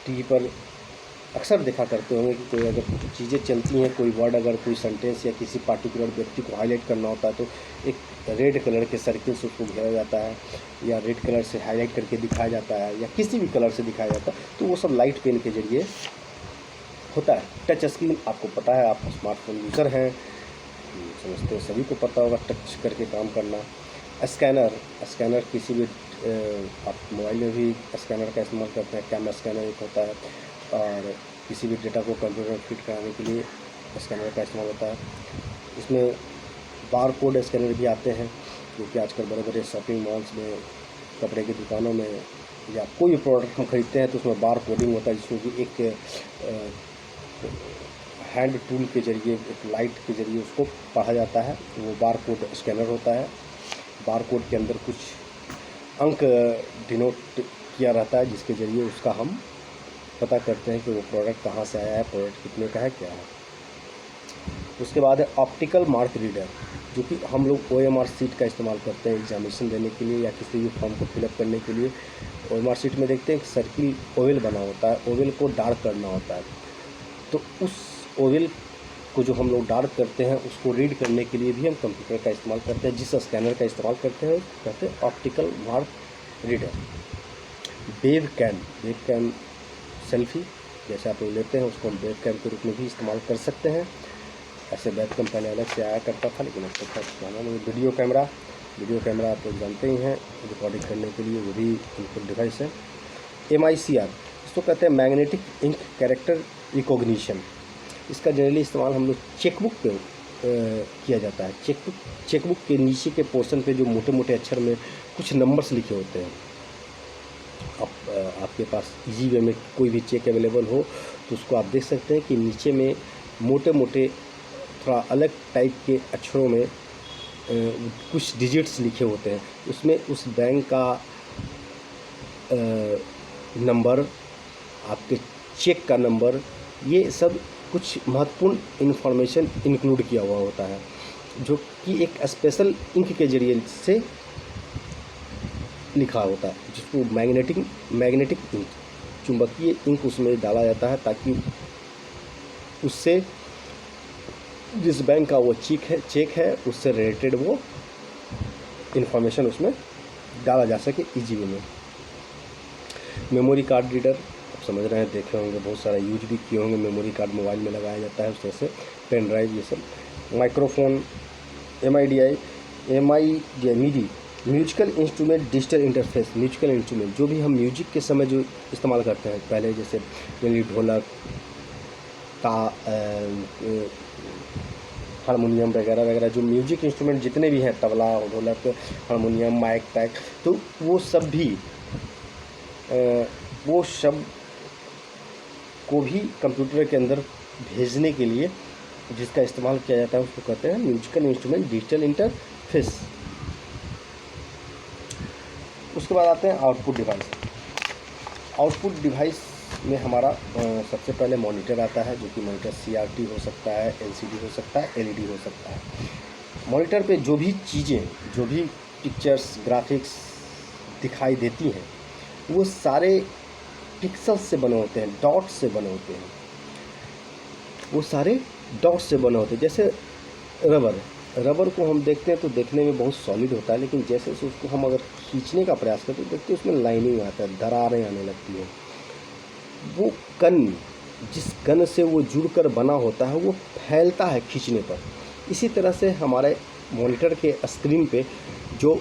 टीवी पर अक्सर देखा करते होंगे कि कोई अगर चीज़ें चलती हैं, कोई वर्ड अगर कोई सेंटेंस या किसी पार्टिकुलर व्यक्ति को हाईलाइट करना होता है तो एक रेड कलर के सर्किल से उसको घेरा जाता है या रेड कलर से हाईलाइट करके दिखाया जाता है या किसी भी कलर से दिखाया जाता है, तो वो सब लाइट पेन के जरिए होता है। टच स्क्रीन आपको पता है, आप स्मार्टफोन यूज़र हैं, समझते हो, सभी को पता होगा टच करके काम करना। स्कैनर किसी भी आप मोबाइल में भी स्कैनर का इस्तेमाल करते हैं। कैमरा स्कैनर एक होता है, और किसी भी डेटा को कंप्यूटर में फिट कराने के लिए स्कैनर का इस्तेमाल होता है। इसमें बार कोड स्कैनर भी आते हैं, जो कि आजकल बड़े बड़े शॉपिंग मॉल्स में, कपड़े की दुकानों में या कोई भी प्रोडक्ट हम खरीदते हैं तो उसमें बार कोडिंग होता है, जिसमें कि एक हैंड टूल के जरिए, एक लाइट के जरिए उसको पढ़ा जाता है, वो बार कोड स्कैनर होता है। बार कोड के अंदर कुछ अंक डिनोट किया रहता है, जिसके जरिए उसका हम पता करते हैं कि वो प्रोडक्ट कहाँ से आया है, प्रोडक्ट कितने का है, क्या है। उसके बाद है ऑप्टिकल मार्क रीडर, जो कि हम लोग OMR शीट का इस्तेमाल करते हैं एग्जामिनेशन देने के लिए या किसी भी फॉर्म को फिलअप करने के लिए। OMR शीट में देखते हैं कि सर्किल ओवल बना होता है, ओवल को डार्क करना होता है, तो उस ओवल को जो हम लोग डार्क करते हैं उसको रीड करने के लिए भी हम कंप्यूटर का इस्तेमाल करते हैं। जिस स्कैनर का इस्तेमाल करते हैं कहते हैं optical mark reader. Webcam selfie जैसे आप लोग लेते हैं उसको हम वेब कैम के रूप में भी इस्तेमाल कर सकते हैं। ऐसे वेब कैम पहले अलग से आया करता था, लेकिन अब तक का इस्तेमाल नहीं। वीडियो कैमरा आप लोग जानते ही हैं, रिकॉर्डिंग करने के लिए वो भी इनपुट डिवाइस है। MICR इसको कहते हैं मैग्नेटिक इंक कैरेक्टर रिकॉग्निशन। इसका जनरली इस्तेमाल हम लोग चेकबुक पे किया जाता है। चेकबुक के नीचे के पोर्शन पे जो मोटे मोटे अक्षर में कुछ नंबर्स लिखे होते हैं, आपके पास इजी वे में कोई भी चेक अवेलेबल हो तो उसको आप देख सकते हैं कि नीचे में मोटे मोटे थोड़ा अलग टाइप के अक्षरों में कुछ डिजिट्स लिखे होते हैं। उसमें उस बैंक का नंबर, आपके चेक का नंबर, ये सब कुछ महत्वपूर्ण इन्फॉर्मेशन इंक्लूड किया हुआ होता है, जो कि एक स्पेशल इंक के जरिए से लिखा होता है, जिसको मैग्नेटिक इंक, चुंबकीय इंक उसमें डाला जाता है, ताकि उससे जिस बैंक का वो चेक है उससे रिलेटेड वो इन्फॉर्मेशन उसमें डाला जा सके इजी वे में। मेमोरी कार्ड रीडर समझ रहे हैं, देखे होंगे, बहुत सारा यूज भी किए होंगे। मेमोरी कार्ड मोबाइल में लगाया जाता है, उस तरह से पेन ड्राइव, ये सब। Microphone, MIDI, musical instrument digital interface. Musical instrument जो भी हम म्यूजिक के समय जो इस्तेमाल करते हैं पहले, जैसे ढोलक, हारमोनियम वगैरह वगैरह, जो म्यूजिक इंस्ट्रूमेंट जितने भी हैं, तबला, ढोलक, हारमोनियम, माइक टैक, तो वो सब को भी कंप्यूटर के अंदर भेजने के लिए जिसका इस्तेमाल किया जाता है उसको कहते हैं म्यूजिकल इंस्ट्रूमेंट डिजिटल इंटरफेस। उसके बाद आते हैं आउटपुट डिवाइस। आउटपुट डिवाइस में हमारा सबसे पहले मॉनिटर आता है, जो कि मॉनिटर CRT हो सकता है, LCD हो सकता है, LED हो सकता है। मॉनिटर पे जो भी चीज़ें, जो भी पिक्चर्स, ग्राफिक्स दिखाई देती हैं, वो सारे पिक्सल्स से बने होते हैं, डॉट्स से बने होते हैं। वो सारे डॉट्स से बने होते हैं। जैसे रबर को हम देखते हैं तो देखने में बहुत सॉलिड होता है, लेकिन जैसे उसको हम अगर खींचने का प्रयास करते हैं तो देखते हैं उसमें लाइनिंग आता है, दरारें आने लगती हैं। वो कण, जिस कण से वो जुड़कर बना होता है, वो फैलता है खींचने पर। इसी तरह से हमारे मॉनिटर के स्क्रीन पे जो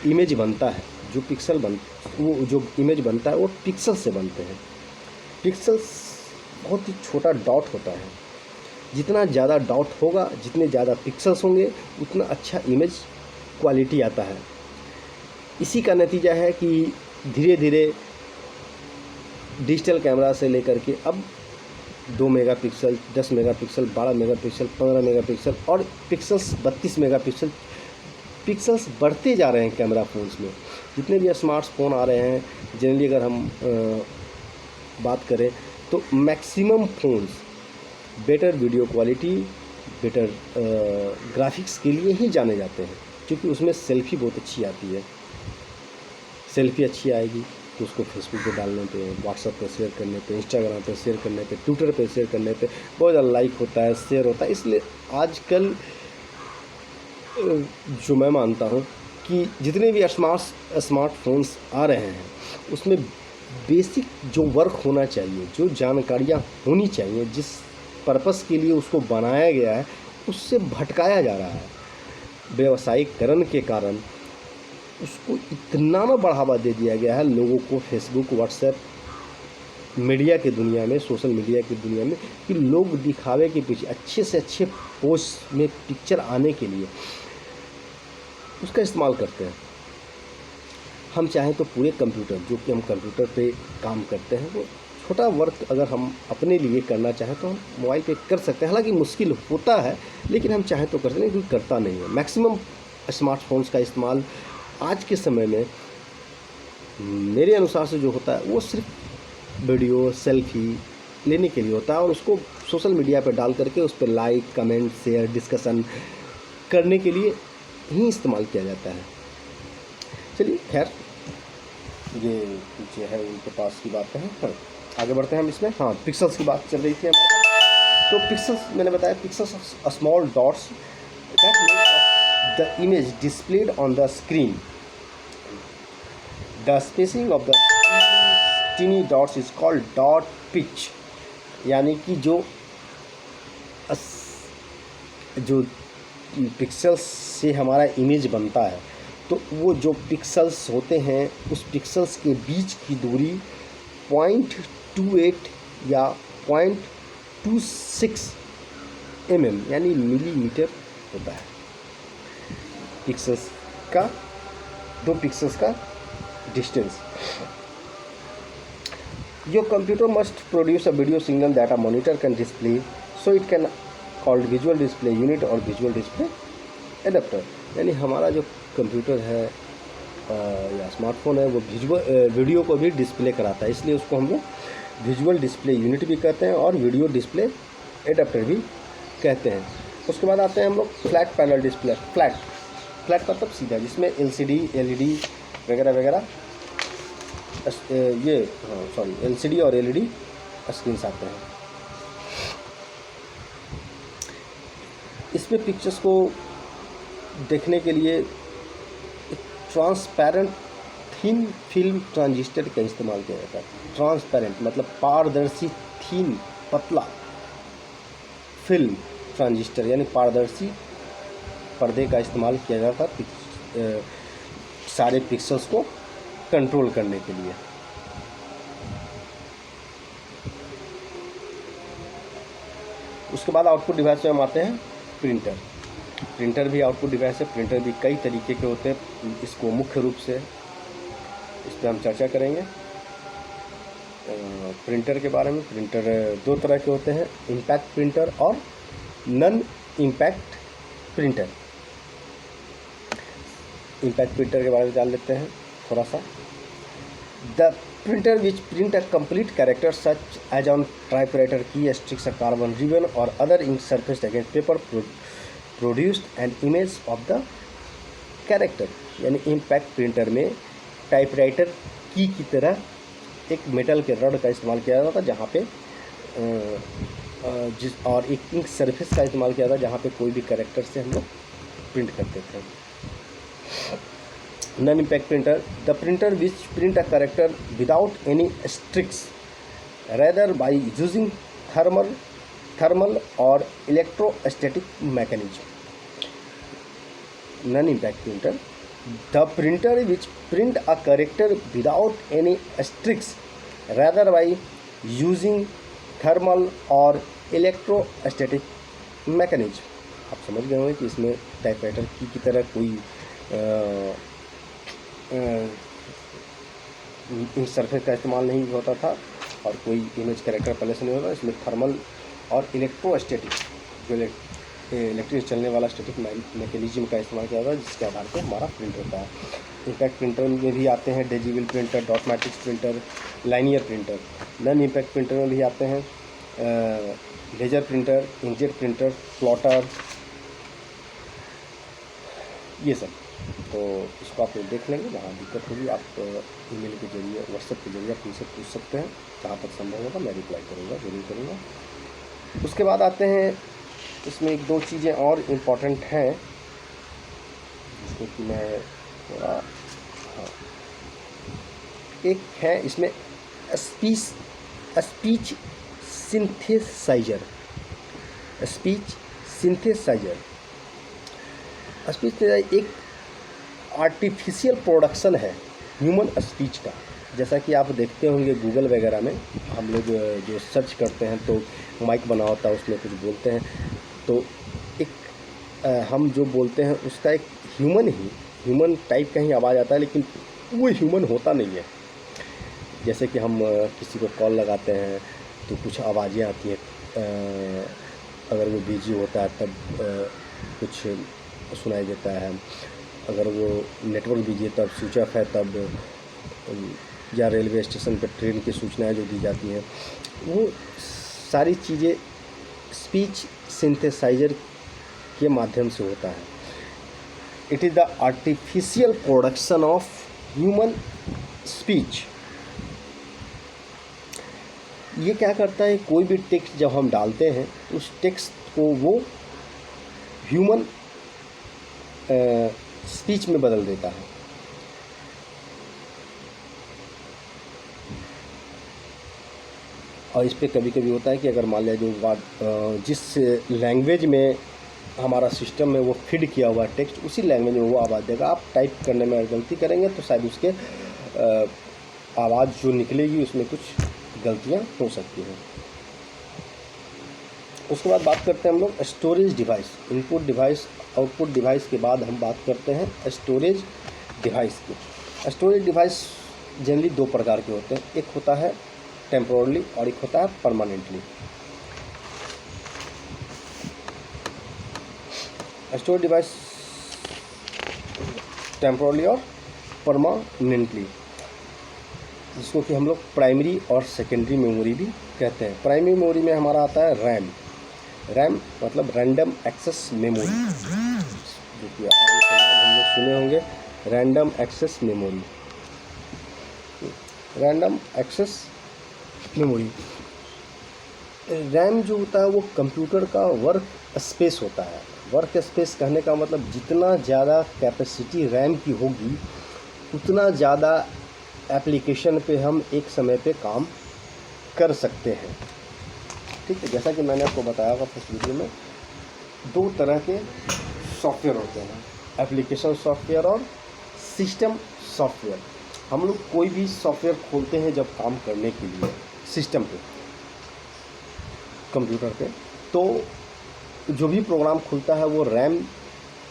इमेज बनता है, वो जो इमेज बनता है वो पिक्सल से बनते हैं। पिक्सल्स बहुत ही छोटा डॉट होता है। जितना ज़्यादा डॉट होगा, जितने ज़्यादा पिक्सल्स होंगे, उतना अच्छा इमेज क्वालिटी आता है। इसी का नतीजा है कि धीरे धीरे डिजिटल कैमरा से लेकर के अब 2 मेगापिक्सल, 10 मेगापिक्सल, 12 मेगापिक्सल, 15 मेगापिक्सल और पिक्सल्स 32 मेगापिक्सल, पिक्सल्स बढ़ते जा रहे हैं कैमरा फ़ोन्स में। जितने भी स्मार्टफोन आ रहे हैं, जनरली अगर हम बात करें तो maximum phones better video quality, better graphics के लिए ही जाने जाते हैं, क्योंकि उसमें सेल्फी बहुत अच्छी आती है। सेल्फी अच्छी आएगी तो उसको फेसबुक पे डालने पे, व्हाट्सएप पे शेयर करने पे, इंस्टाग्राम पे शेयर करने पे, ट्विटर पे शेयर करने पे बहुत ज़्यादा लाइक होता है, शेयर होता है। इसलिए आजकल जो मैं मानता हूँ कि जितने भी स्मार्टफोन्स आ रहे हैं, उसमें बेसिक जो वर्क होना चाहिए, जो जानकारियाँ होनी चाहिए, जिस पर्पस के लिए उसको बनाया गया है, उससे भटकाया जा रहा है। व्यावसायीकरण के कारण उसको इतना ना बढ़ावा दे दिया गया है लोगों को, फेसबुक, व्हाट्सएप, मीडिया की दुनिया में, सोशल मीडिया की दुनिया में, कि लोग दिखावे के पीछे अच्छे से अच्छे पोस्ट में पिक्चर आने के लिए उसका इस्तेमाल करते हैं। हम चाहें तो पूरे कंप्यूटर, जो कि हम कंप्यूटर पे काम करते हैं, वो छोटा वर्क अगर हम अपने लिए करना चाहें तो हम मोबाइल पे कर सकते हैं। हालांकि मुश्किल होता है, लेकिन हम चाहें तो कर सकते हैं, क्योंकि करता नहीं है। मैक्सिमम स्मार्टफोन्स का इस्तेमाल आज के समय में मेरे अनुसार से जो होता है, वो सिर्फ वीडियो, सेल्फी लेने के लिए होता है, और उसको सोशल मीडिया पर डाल करके उस पर लाइक, कमेंट, शेयर, डिस्कशन करने के लिए ही इस्तेमाल किया जाता है। चलिए खैर, ये जो है उनके पास की बातें हैं। हाँ, आगे बढ़ते हैं हम इसमें। हाँ, पिक्सल्स की बात चल रही थी हमारे पास। तो पिक्सल्स, मैंने बताया, pixels small dots that make the image displayed on the screen. The spacing of the tiny dots is called dot pitch. यानी कि जो पिक्सल्स से हमारा इमेज बनता है, तो वो जो पिक्सल्स होते हैं, उस पिक्सल्स के बीच की दूरी 0.28 या 0.26 mm यानी मिलीमीटर होता है। पिक्सल्स का, 2 पिक्सल्स का distance. Your computer must produce a video signal that a monitor can display, so it can called visual display unit और visual display adapter। यानी हमारा जो कंप्यूटर है या स्मार्टफोन है, वो वीडियो को भी डिस्प्ले कराता है, इसलिए उसको हम लोग विजुअल डिस्प्ले यूनिट भी कहते हैं और वीडियो डिस्प्ले एडाप्टर भी कहते हैं। उसके बाद आते हैं हम लोग फ्लैट पैनल डिस्प्ले। फ्लैट मतलब सीधा, जिसमें LCD, LED वगैरह वगैरह, LCD और LED स्क्रीन्स आते हैं। इसमें पिक्चर्स को देखने के लिए ट्रांसपेरेंट थिन फिल्म ट्रांजिस्टर का इस्तेमाल किया जाता है। ट्रांसपेरेंट मतलब पारदर्शी, थिन पतला फिल्म ट्रांजिस्टर यानी पारदर्शी पर्दे का इस्तेमाल किया जाता है सारे पिक्सल्स को कंट्रोल करने के लिए। उसके बाद आउटपुट डिवाइस में हम आते हैं प्रिंटर। प्रिंटर भी आउटपुट डिवाइस है। प्रिंटर भी कई तरीके के होते हैं। इसको मुख्य रूप से इस पर हम चर्चा करेंगे प्रिंटर के बारे में। प्रिंटर दो तरह के होते हैं, इम्पैक्ट प्रिंटर और non impact printer. Impact printer के बारे में जान लेते हैं थोड़ा सा। The printer which print a complete character such as on typewriter, key sticks, a carbon ribbon or other ink surface against paper produced an image of the character। यानी impact printer में टाइपराइटर की तरह एक metal के rod का इस्तेमाल किया जाता था जहाँ पे और एक इंक सरफेस का इस्तेमाल किया जाता जहाँ पे कोई भी कैरेक्टर से हम लोग प्रिंट करते थे। Non-impact printer, the printer which print a character without any streaks, rather by using thermal or electrostatic mechanism। Non-impact printer, the printer which print a character without any streaks, rather by using thermal or electrostatic mechanism। आप समझ गए होंगे कि इसमें typewriter की तरह कोई ink surface का इस्तेमाल नहीं होता था और कोई इमेज कैरेक्टर पहले से नहीं होता। इसमें थर्मल और इलेक्ट्रोस्टैटिक जो इलेक्ट्रिक चलने वाला स्टैटिक मैकेनिज्म का इस्तेमाल किया जाता है जिसके आधार पर हमारा प्रिंट होता है। इम्पैक्ट प्रिंटर में भी आते हैं daisy wheel printer, dot matrix printer, linear printer. Non impact printer में भी आते हैं laser printer, inkjet printer, plotter, ये सब। तो इसको आप लोग देख लेंगे। जहाँ दिक्कत होगी आप ईमेल के जरिए, व्हाट्सएप के जरिए आप मुझसे पूछ सकते हैं। जहाँ तक संभव होगा मैं रिप्लाई करूँगा, जरूर करूँगा। उसके बाद आते हैं इसमें एक दो चीज़ें और इम्पॉर्टेंट हैं जिसको कि मैं थोड़ा एक है इसमें स्पीच सिंथेसाइजर। स्पीच सिंथेसाइजर एक आर्टिफिशियल प्रोडक्शन है ह्यूमन स्पीच का। जैसा कि आप देखते होंगे गूगल वगैरह में हम लोग जो सर्च करते हैं तो माइक बना होता है, उसमें कुछ बोलते हैं तो एक हम जो बोलते हैं उसका एक ह्यूमन टाइप का ही आवाज़ आता है, लेकिन वो ह्यूमन होता नहीं है। जैसे कि हम किसी को कॉल लगाते हैं तो कुछ आवाज़ें आती हैं, अगर वो बिजी होता है तब कुछ सुनाई देता है, अगर वो नेटवर्क बिजी है तब स्विच ऑफ है तब, या रेलवे स्टेशन पर ट्रेन की सूचनाएं जो दी जाती हैं, वो सारी चीज़ें स्पीच सिंथेसाइजर के माध्यम से होता है। It is the artificial production of human speech. ये क्या करता है, कोई भी टेक्स्ट जब हम डालते हैं उस टेक्स्ट को वो ह्यूमन स्पीच में बदल देता है। और इस पे कभी कभी होता है कि अगर मान लिया जो बात जिस लैंग्वेज में हमारा सिस्टम में वो फीड किया हुआ टेक्स्ट उसी लैंग्वेज में वो आवाज़ देगा। आप टाइप करने में गलती करेंगे तो शायद उसके आवाज़ जो निकलेगी उसमें कुछ गलतियां हो सकती हैं। उसके बाद बात करते हैं हम लोग storage device. Input device, output device के बाद हम बात करते हैं स्टोरेज डिवाइस की। स्टोरेज डिवाइस जनरली दो प्रकार के होते हैं, एक होता है टेम्पोरली और एक होता है परमानेंटली। स्टोरेज डिवाइस टेम्पोरली और परमानेंटली, जिसको कि हम लोग प्राइमरी और सेकेंडरी मेमोरी भी कहते हैं। प्राइमरी मेमोरी में हमारा आता है रैम मतलब रैंडम एक्सेस मेमोरी, जो कि हम लोग सुने होंगे random access memory. Random access memory RAM जो होता है वो कंप्यूटर का वर्क स्पेस होता है। वर्क स्पेस कहने का मतलब जितना ज़्यादा कैपेसिटी रैम की होगी उतना ज़्यादा एप्लीकेशन पे हम एक समय पे काम कर सकते हैं। ठीक है, जैसा कि मैंने आपको बताया था फर्स्ट वीडियो में, दो तरह के सॉफ्टवेयर होते हैं, एप्लीकेशन सॉफ्टवेयर और सिस्टम सॉफ्टवेयर। हम लोग कोई भी सॉफ्टवेयर खोलते हैं जब काम करने के लिए सिस्टम पे, कंप्यूटर पे, तो जो भी प्रोग्राम खुलता है वो रैम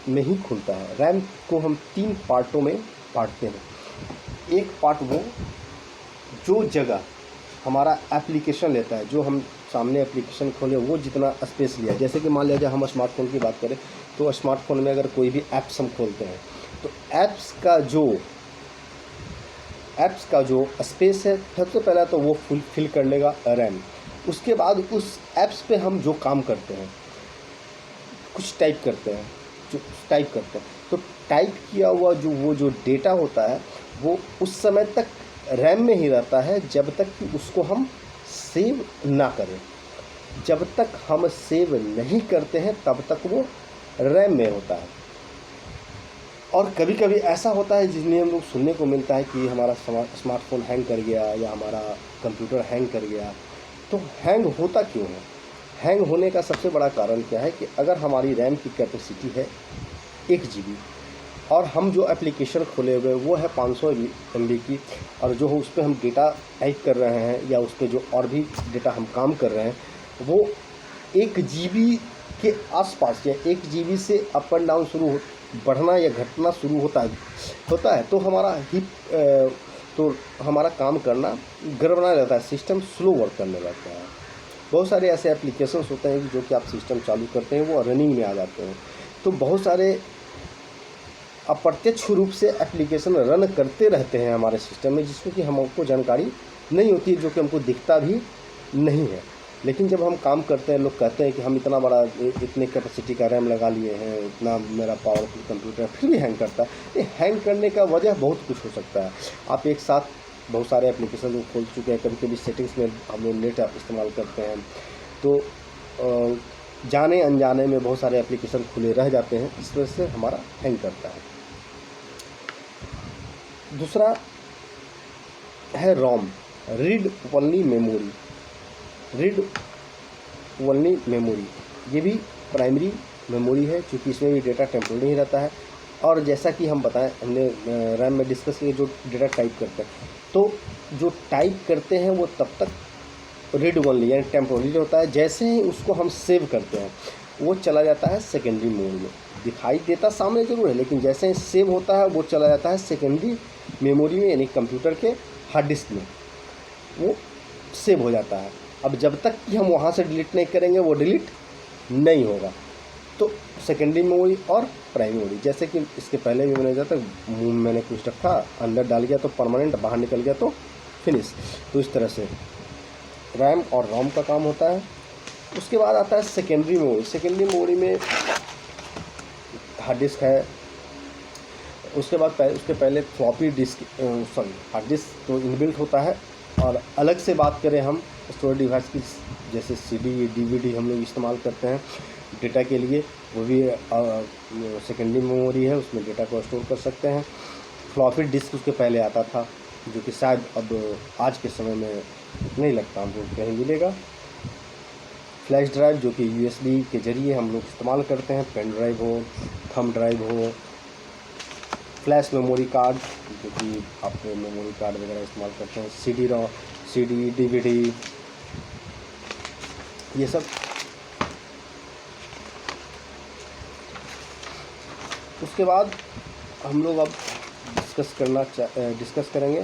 में ही खुलता है। रैम को हम 3 पार्टों में बांटते हैं। एक पार्ट वो जो जगह हमारा एप्लीकेशन लेता है, जो हम सामने एप्लीकेशन खोले वो जितना स्पेस लिया, जैसे कि मान लीजिए हम स्मार्टफोन की बात करें तो स्मार्टफोन में अगर कोई भी ऐप्स हम खोलते हैं तो ऐप्स का जो स्पेस है, सबसे पहला तो वो फिल कर लेगा रैम। उसके बाद उस ऐप्स पे हम जो काम करते हैं, कुछ टाइप करते हैं, तो टाइप किया हुआ जो डेटा होता है वो उस समय तक रैम में ही रहता है जब तक कि उसको हम सेव ना करें। जब तक हम सेव नहीं करते हैं तब तक वो रैम में होता है। और कभी कभी ऐसा होता है जिसमें हम लोग सुनने को मिलता है कि हमारा स्मार्टफोन हैंग कर गया या हमारा कंप्यूटर हैंग कर गया। तो हैंग होता क्यों है? हैंग होने का सबसे बड़ा कारण क्या है कि अगर हमारी रैम की कैपेसिटी है 1 GB और हम जो एप्लीकेशन खोले हुए वो है 500 MB की, और जो उस पर हम डेटा टाइप कर रहे हैं या उस पर जो और भी डेटा हम काम कर रहे हैं वो 1 GB के आसपास या 1 GB से अप एंड डाउन बढ़ना या घटना शुरू होता है तो हमारा काम करना गड़बड़ाने लगता है, सिस्टम स्लो वर्क करने लगता है। बहुत सारे ऐसे एप्लीकेशंस होते हैं जो कि आप सिस्टम चालू करते हैं वो रनिंग में आ जाते हैं। तो बहुत सारे अप्रत्यक्ष रूप से एप्लीकेशन रन करते रहते हैं हमारे सिस्टम में, जिसमें कि हमको जानकारी नहीं होती है, जो कि हमको दिखता भी नहीं है। लेकिन जब हम काम करते हैं, लोग कहते हैं कि हम इतने कैपेसिटी का रैम लगा लिए हैं, इतना मेरा पावरफुल कंप्यूटर है, फिर भी हैंग करता है। ये हैंग करने का वजह बहुत कुछ हो सकता है। आप एक साथ बहुत सारे एप्लीकेशन को खोल चुके हैं, कभी कभी सेटिंग्स में हम लोग नेट इस्तेमाल करते हैं तो जाने अनजाने में बहुत सारे एप्लीकेशन खुले रह जाते हैं, इस वजह से हमारा हैंग करता है। दूसरा है रोम, रीड ओनली मेमोरी। ये भी प्राइमरी मेमोरी है, क्योंकि इसमें भी डेटा टेम्पोररी ही रहता है। और जैसा कि हम बताएं, हमने रैम में डिस्कस किया, जो डेटा टाइप करते हैं तो जो टाइप करते हैं वो तब तक रीड ओनली यानी टेम्पोररी होता है। जैसे ही उसको हम सेव करते हैं वो चला जाता है सेकेंडरी मोड में। दिखाई देता सामने ज़रूर है, लेकिन जैसे ही सेव होता है वो चला जाता है सेकेंडरी मेमोरी में, यानी कंप्यूटर के हार्ड डिस्क में वो सेव हो जाता है। अब जब तक कि हम वहाँ से डिलीट नहीं करेंगे वो डिलीट नहीं होगा। तो सेकेंडरी मेमोरी और प्राइमरी मेमोरी, जैसे कि इसके पहले भी मैंने जाता मुँह में मैंने कुछ रखा, अंदर डाल गया तो परमानेंट, बाहर निकल गया तो फिनिश। तो इस तरह से रैम और रोम का काम होता है। उसके बाद आता है सेकेंडरी मेमोरी। सेकेंडरी मेमोरी में हार्ड डिस्क है, उसके बाद उसके पहले फ्लॉपी डिस्क हार्ड डिस्क तो इनबिल्ट होता है। और अलग से बात करें हम स्टोरेज डिवाइस की, जैसे CD DVD हम लोग इस्तेमाल करते हैं डेटा के लिए, वो भी सेकेंडरी मेमोरी है, उसमें डेटा को स्टोर कर सकते हैं। फ्लॉपी डिस्क उसके पहले आता था, जो कि शायद अब आज के समय में नहीं लगता हमको कहीं मिलेगा। फ्लैश ड्राइव, जो कि USB के ज़रिए हम लोग इस्तेमाल करते हैं, पेन ड्राइव हो, थंब ड्राइव हो। फ्लैश मेमोरी कार्ड, जो कि आप मेमोरी कार्ड वगैरह इस्तेमाल करते हैं। CD DVD, ये सब। उसके बाद हम लोग अब डिस्कस करेंगे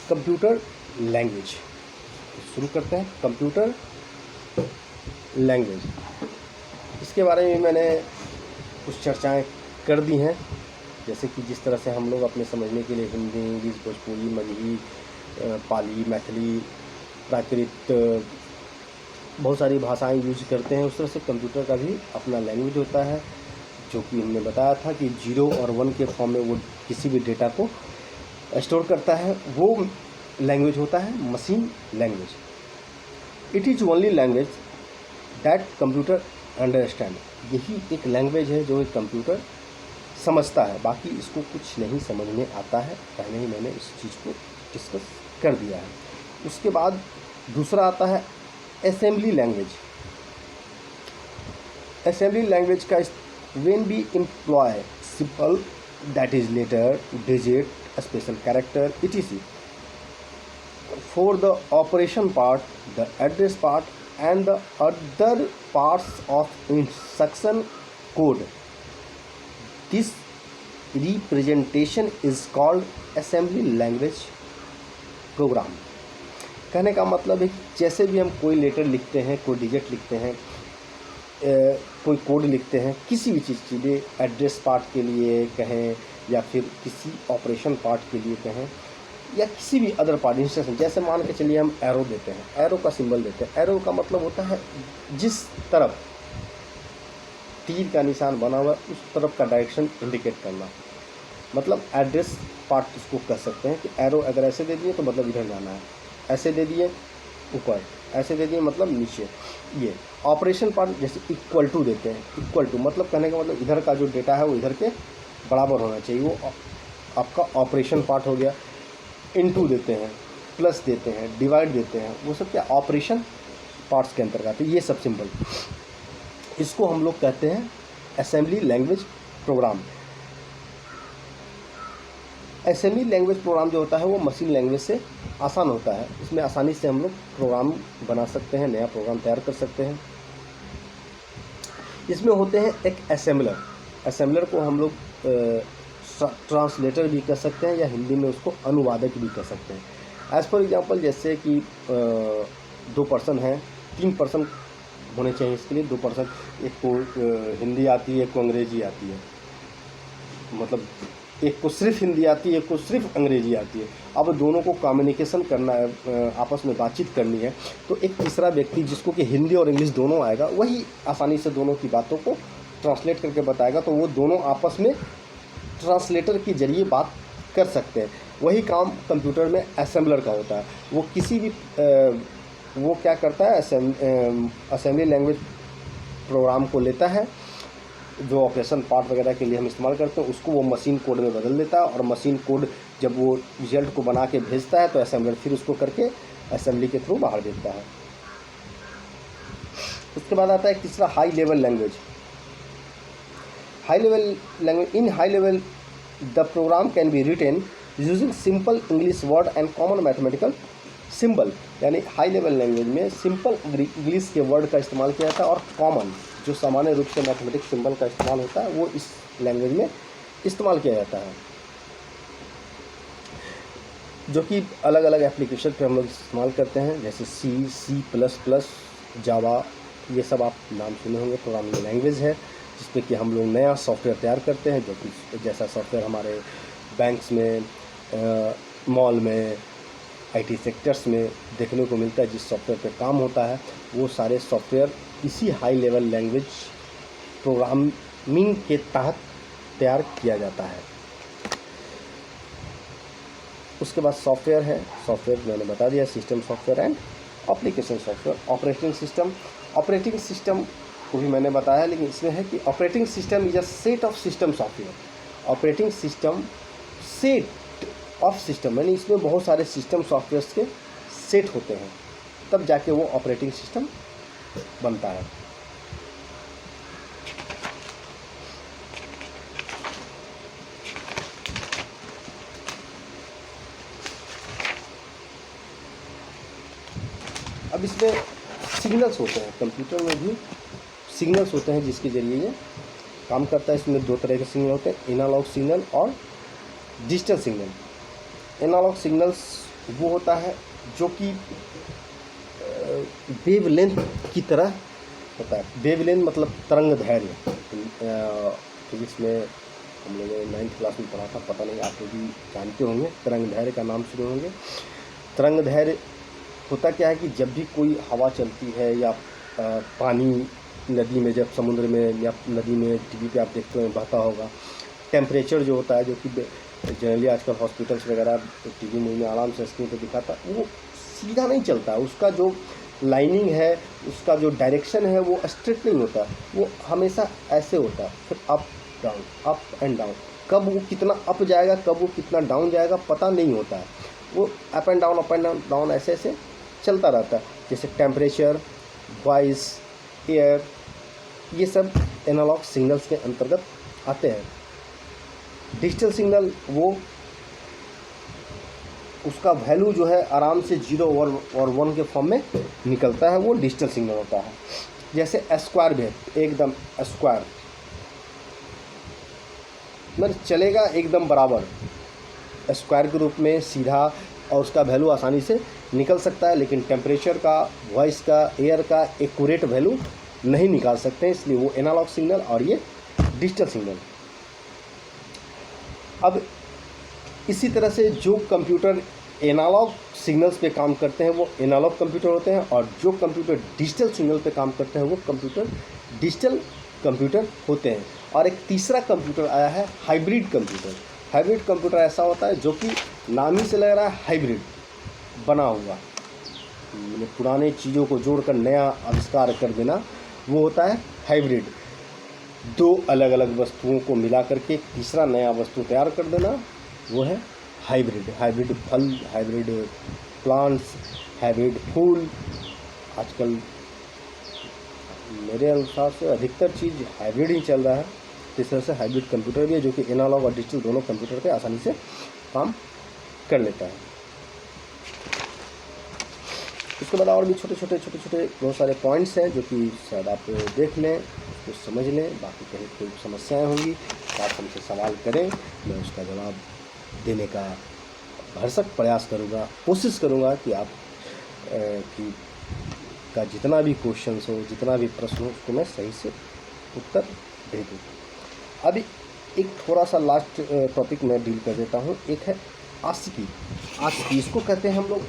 कंप्यूटर लैंग्वेज। शुरू करते हैं कंप्यूटर लैंग्वेज। इसके बारे में मैंने कुछ चर्चाएं कर दी हैं, जैसे कि जिस तरह से हम लोग अपने समझने के लिए हिंदी, इंग्लिश, भोजपुरी, मगही, पाली, मैथिली, प्राकृत बहुत सारी भाषाएं यूज करते हैं, उस तरह से कंप्यूटर का भी अपना लैंग्वेज होता है, जो कि हमने बताया था कि 0 और 1 के फॉर्म में वो किसी भी डेटा को स्टोर करता है। वो लैंग्वेज होता है machine language. It is only language that computer understand. यही एक लैंग्वेज है जो एक कंप्यूटर समझता है, बाकी इसको कुछ नहीं समझ में आता है। पहले ही मैंने इस चीज़ को डिस्कस कर दिया है। उसके बाद दूसरा आता है असेंबली लैंग्वेज। असेंबली लैंग्वेज का when we employ simple that is letter, digit, special character etc for the operation part, the address part and the other parts of instruction code. This representation is called assembly language program. कहने का मतलब है कि जैसे भी हम कोई letter लिखते हैं, कोई डिजिट लिखते हैं, कोई कोड लिखते हैं, किसी भी चीज़ के लिए, एड्रेस पार्ट के लिए कहें या फिर किसी ऑपरेशन पार्ट के लिए कहें या किसी भी अदर पार्ट इंस्ट्रक्शन, जैसे मान के चलिए हम एरो देते हैं, एरो का सिंबल देते हैं। एरो का मतलब होता है जिस तरफ तीर का निशान बना हुआ उस तरफ का डायरेक्शन इंडिकेट करना। मतलब एड्रेस पार्ट इसको कह सकते हैं कि एरो अगर ऐसे दे दिए तो मतलब इधर जाना है, ऐसे दे दिए ऊपर, ऐसे दे दिए मतलब नीचे। ये ऑपरेशन पार्ट जैसे इक्वल टू देते हैं, इक्वल टू मतलब कहने का मतलब इधर का जो डेटा है वो इधर के बराबर होना चाहिए, वो आपका ऑपरेशन पार्ट हो गया। इनटू देते हैं, प्लस देते हैं, डिवाइड देते हैं, वो सब क्या ऑपरेशन पार्ट्स के अंतर्गत है। ये सब सिंबल, इसको हम लोग कहते हैं assembly language program. Assembly language program जो होता है वो मशीन लैंग्वेज से आसान होता है। इसमें आसानी से हम लोग प्रोग्राम बना सकते हैं, नया प्रोग्राम तैयार कर सकते हैं। इसमें होते हैं एक असेंबलर, असेंबलर को हम लोग ट्रांसलेटर भी कह सकते हैं या हिंदी में उसको अनुवादक भी कह सकते हैं। एज़ फॉर एग्जांपल जैसे कि 2 पर्सन हैं, 3 पर्सन होने चाहिए इसके लिए। 2 पर्सन, एक को हिंदी आती है, एक को अंग्रेजी आती है, मतलब एक को सिर्फ हिंदी आती है, एक को सिर्फ अंग्रेजी आती है। अब दोनों को कम्युनिकेशन करना है, आपस में बातचीत करनी है, तो एक तीसरा व्यक्ति जिसको कि हिंदी और इंग्लिश दोनों आएगा, वही आसानी से दोनों की बातों को ट्रांसलेट करके बताएगा। तो वो दोनों आपस में ट्रांसलेटर के जरिए बात कर सकते हैं। वही काम कंप्यूटर में असेंबलर का होता है। वो किसी भी वो क्या करता है, असेंबली लैंग्वेज प्रोग्राम को लेता है, जो ऑपरेशन पार्ट वगैरह के लिए हम इस्तेमाल करते हैं, उसको वो मशीन कोड में बदल देता है, और मशीन कोड जब वो रिजल्ट को बना के भेजता है तो असेंबलर फिर उसको करके असेंबली के थ्रू बाहर देता है। उसके बाद आता है तीसरा high level language. High level language, in high level the program can be written using simple English word and common mathematical symbol। यानी हाई लेवल लैंग्वेज में सिंपल इंग्लिश के वर्ड का इस्तेमाल किया जाता है, और कॉमन जो सामान्य रूप से मैथमेटिक्स सिंबल का इस्तेमाल होता है वो इस लैंग्वेज में इस्तेमाल किया जाता है, जो कि अलग अलग एप्लीकेशन पे हम लोग इस्तेमाल करते हैं, जैसे C++, जावा, ये सब आप नाम सुने होंगे। प्रोग्रामिंग लैंग्वेज है जिसपे कि हम लोग नया सॉफ्टवेयर तैयार करते हैं, जो कि जैसा सॉफ्टवेयर हमारे बैंक्स में, मॉल में, आईटी सेक्टर्स में देखने को मिलता है। जिस सॉफ्टवेयर पे काम होता है वो सारे सॉफ्टवेयर इसी हाई लेवल लैंग्वेज प्रोग्रामिंग के तहत तैयार किया जाता है। उसके बाद सॉफ्टवेयर है, सॉफ्टवेयर मैंने बता दिया, system software and application software. Operating system को भी मैंने बताया, लेकिन इसमें है कि operating system is a set of system software. Operating system set of system, यानी इसमें बहुत सारे सिस्टम सॉफ्टवेयर्स के सेट होते हैं, तब जाके वो ऑपरेटिंग सिस्टम बनता है। अब इसमें सिग्नल्स होते हैं, कंप्यूटर में भी सिग्नल्स होते हैं जिसके ज़रिए ये काम करता है। इसमें 2 तरह के सिग्नल होते हैं, एनालॉग सिग्नल और डिजिटल सिग्नल। एनालॉग सिग्नल्स वो होता है जो कि वेवलेंथ की तरह होता है। वेवलेंथ मतलब तरंग दैर्घ्य। फिजिक्स में हम लोगों ने 9th क्लास में पढ़ा था, पता नहीं आप लोग भी जानते होंगे, तरंग दैर्घ्य का नाम सुने होंगे। तरंग दैर्घ्य होता क्या है कि जब भी कोई हवा चलती है या पानी नदी में, जब समुद्र में या नदी में टीवी पे आप देखते हो बहता होगा, टेम्परेचर जो होता है, जो कि जनरली आजकल हॉस्पिटल्स वगैरह टीवी मूवी में आराम से स्क्रीन पर दिखाता है, वो सीधा नहीं चलता है। उसका जो लाइनिंग है उसका जो डायरेक्शन है वो स्ट्रेट नहीं होता, वो हमेशा ऐसे होता है, फिर up down, up and down. कब वो कितना अप जाएगा, कब वो कितना डाउन जाएगा पता नहीं होता है, वो up and down, up and down ऐसे ऐसे चलता रहता है। जैसे टेम्परेचर, वॉइस, एयर, ये सब एनालॉग सिग्नल्स के अंतर्गत आते हैं। डिजिटल सिग्नल वो उसका वैल्यू जो है आराम से 0 और 1 के फॉर्म में निकलता है, वो डिजिटल सिग्नल होता है। जैसे स्क्वायर वेव, एकदम स्क्वायर मतलब चलेगा एकदम बराबर, स्क्वायर के रूप में सीधा, और उसका वैल्यू आसानी से निकल सकता है। लेकिन टेम्परेचर का, वॉइस का, एयर का एक्यूरेट वैल्यू नहीं निकाल सकते हैं, इसलिए वो एनालॉग सिग्नल और ये डिजिटल सिग्नल। अब इसी तरह से जो कंप्यूटर एनालॉग सिग्नल्स पे काम करते हैं वो एनालॉग कंप्यूटर होते हैं, और जो कंप्यूटर डिजिटल सिग्नल पे काम करते हैं वो कंप्यूटर डिजिटल कंप्यूटर होते हैं। और एक तीसरा कंप्यूटर आया है हाइब्रिड कंप्यूटर। हाइब्रिड कंप्यूटर ऐसा होता है जो कि नाम ही से लग रहा है हाइब्रिड बना हुआ, मतलब पुराने चीज़ों को जोड़कर नया आविष्कार कर देना, वो होता है हाइब्रिड। दो अलग अलग वस्तुओं को मिला करके तीसरा नया वस्तु तैयार कर देना, वो है हाइब्रिड। हाइब्रिड फल, हाइब्रिड प्लांट्स, हाइब्रिड फूल, आजकल मेरे अनुसार से अधिकतर चीज़ हाइब्रिड ही चल रहा है। इस तरह से हाइब्रिड कंप्यूटर भी है जो कि एनालॉग और डिजिटल दोनों कंप्यूटर पे आसानी से काम कर लेता है। इसके बाद और भी छोटे छोटे बहुत सारे पॉइंट्स हैं जो कि शायद आप देख लें, उसको समझ लें। बाकी कहीं कोई समस्याएं होंगी तो आप हमसे सवाल करें, मैं उसका जवाब देने का भरसक प्रयास करूँगा, कोशिश करूँगा कि आप का जितना भी क्वेश्चंस हो, जितना भी प्रश्न हो, उसको मैं सही से उत्तर दे दूँ। अभी एक थोड़ा सा लास्ट टॉपिक मैं डील कर देता हूँ। एक है आस्की। आस्की इसको कहते हैं हम लोग,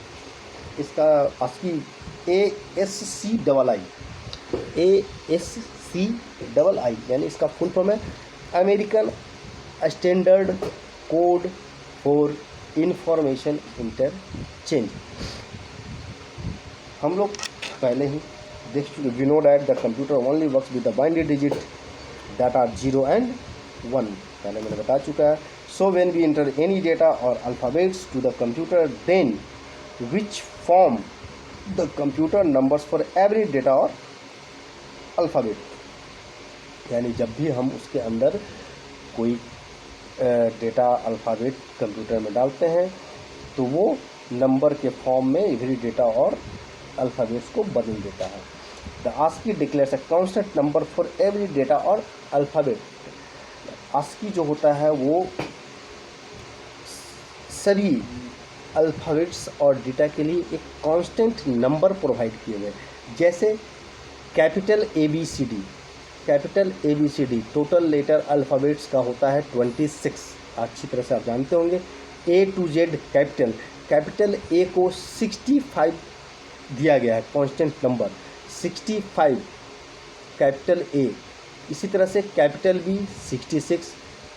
इसका आस्की ASCII यानी इसका फुल फॉर्म है American standard code for information interchange. हम लोग पहले ही देख चुके, we know that the computer only works with the binary digit that are 0 and 1, पहले मैंने बता चुका है। So when we enter any data और alphabets to the computer, then which form the computer numbers for every data और alphabet. यानी जब भी हम उसके अंदर कोई डेटा अल्फ़ाबेट कंप्यूटर में डालते हैं तो वो नंबर के फॉर्म में एवरी डेटा और अल्फ़ाबेट्स को बदल देता है। The ASCII declares a constant number for every data और अल्फ़ाबेट। आस्की जो होता है वो सभी अल्फ़ाबेट्स और डेटा के लिए एक कांस्टेंट नंबर प्रोवाइड किए हुए। जैसे capital A B C D total letter alphabets का होता है 26, अच्छी तरह से आप जानते होंगे। A to Z capital A को 65 दिया गया है, कांस्टेंट नंबर 65 कैपिटल ए। इसी तरह से capital B 66,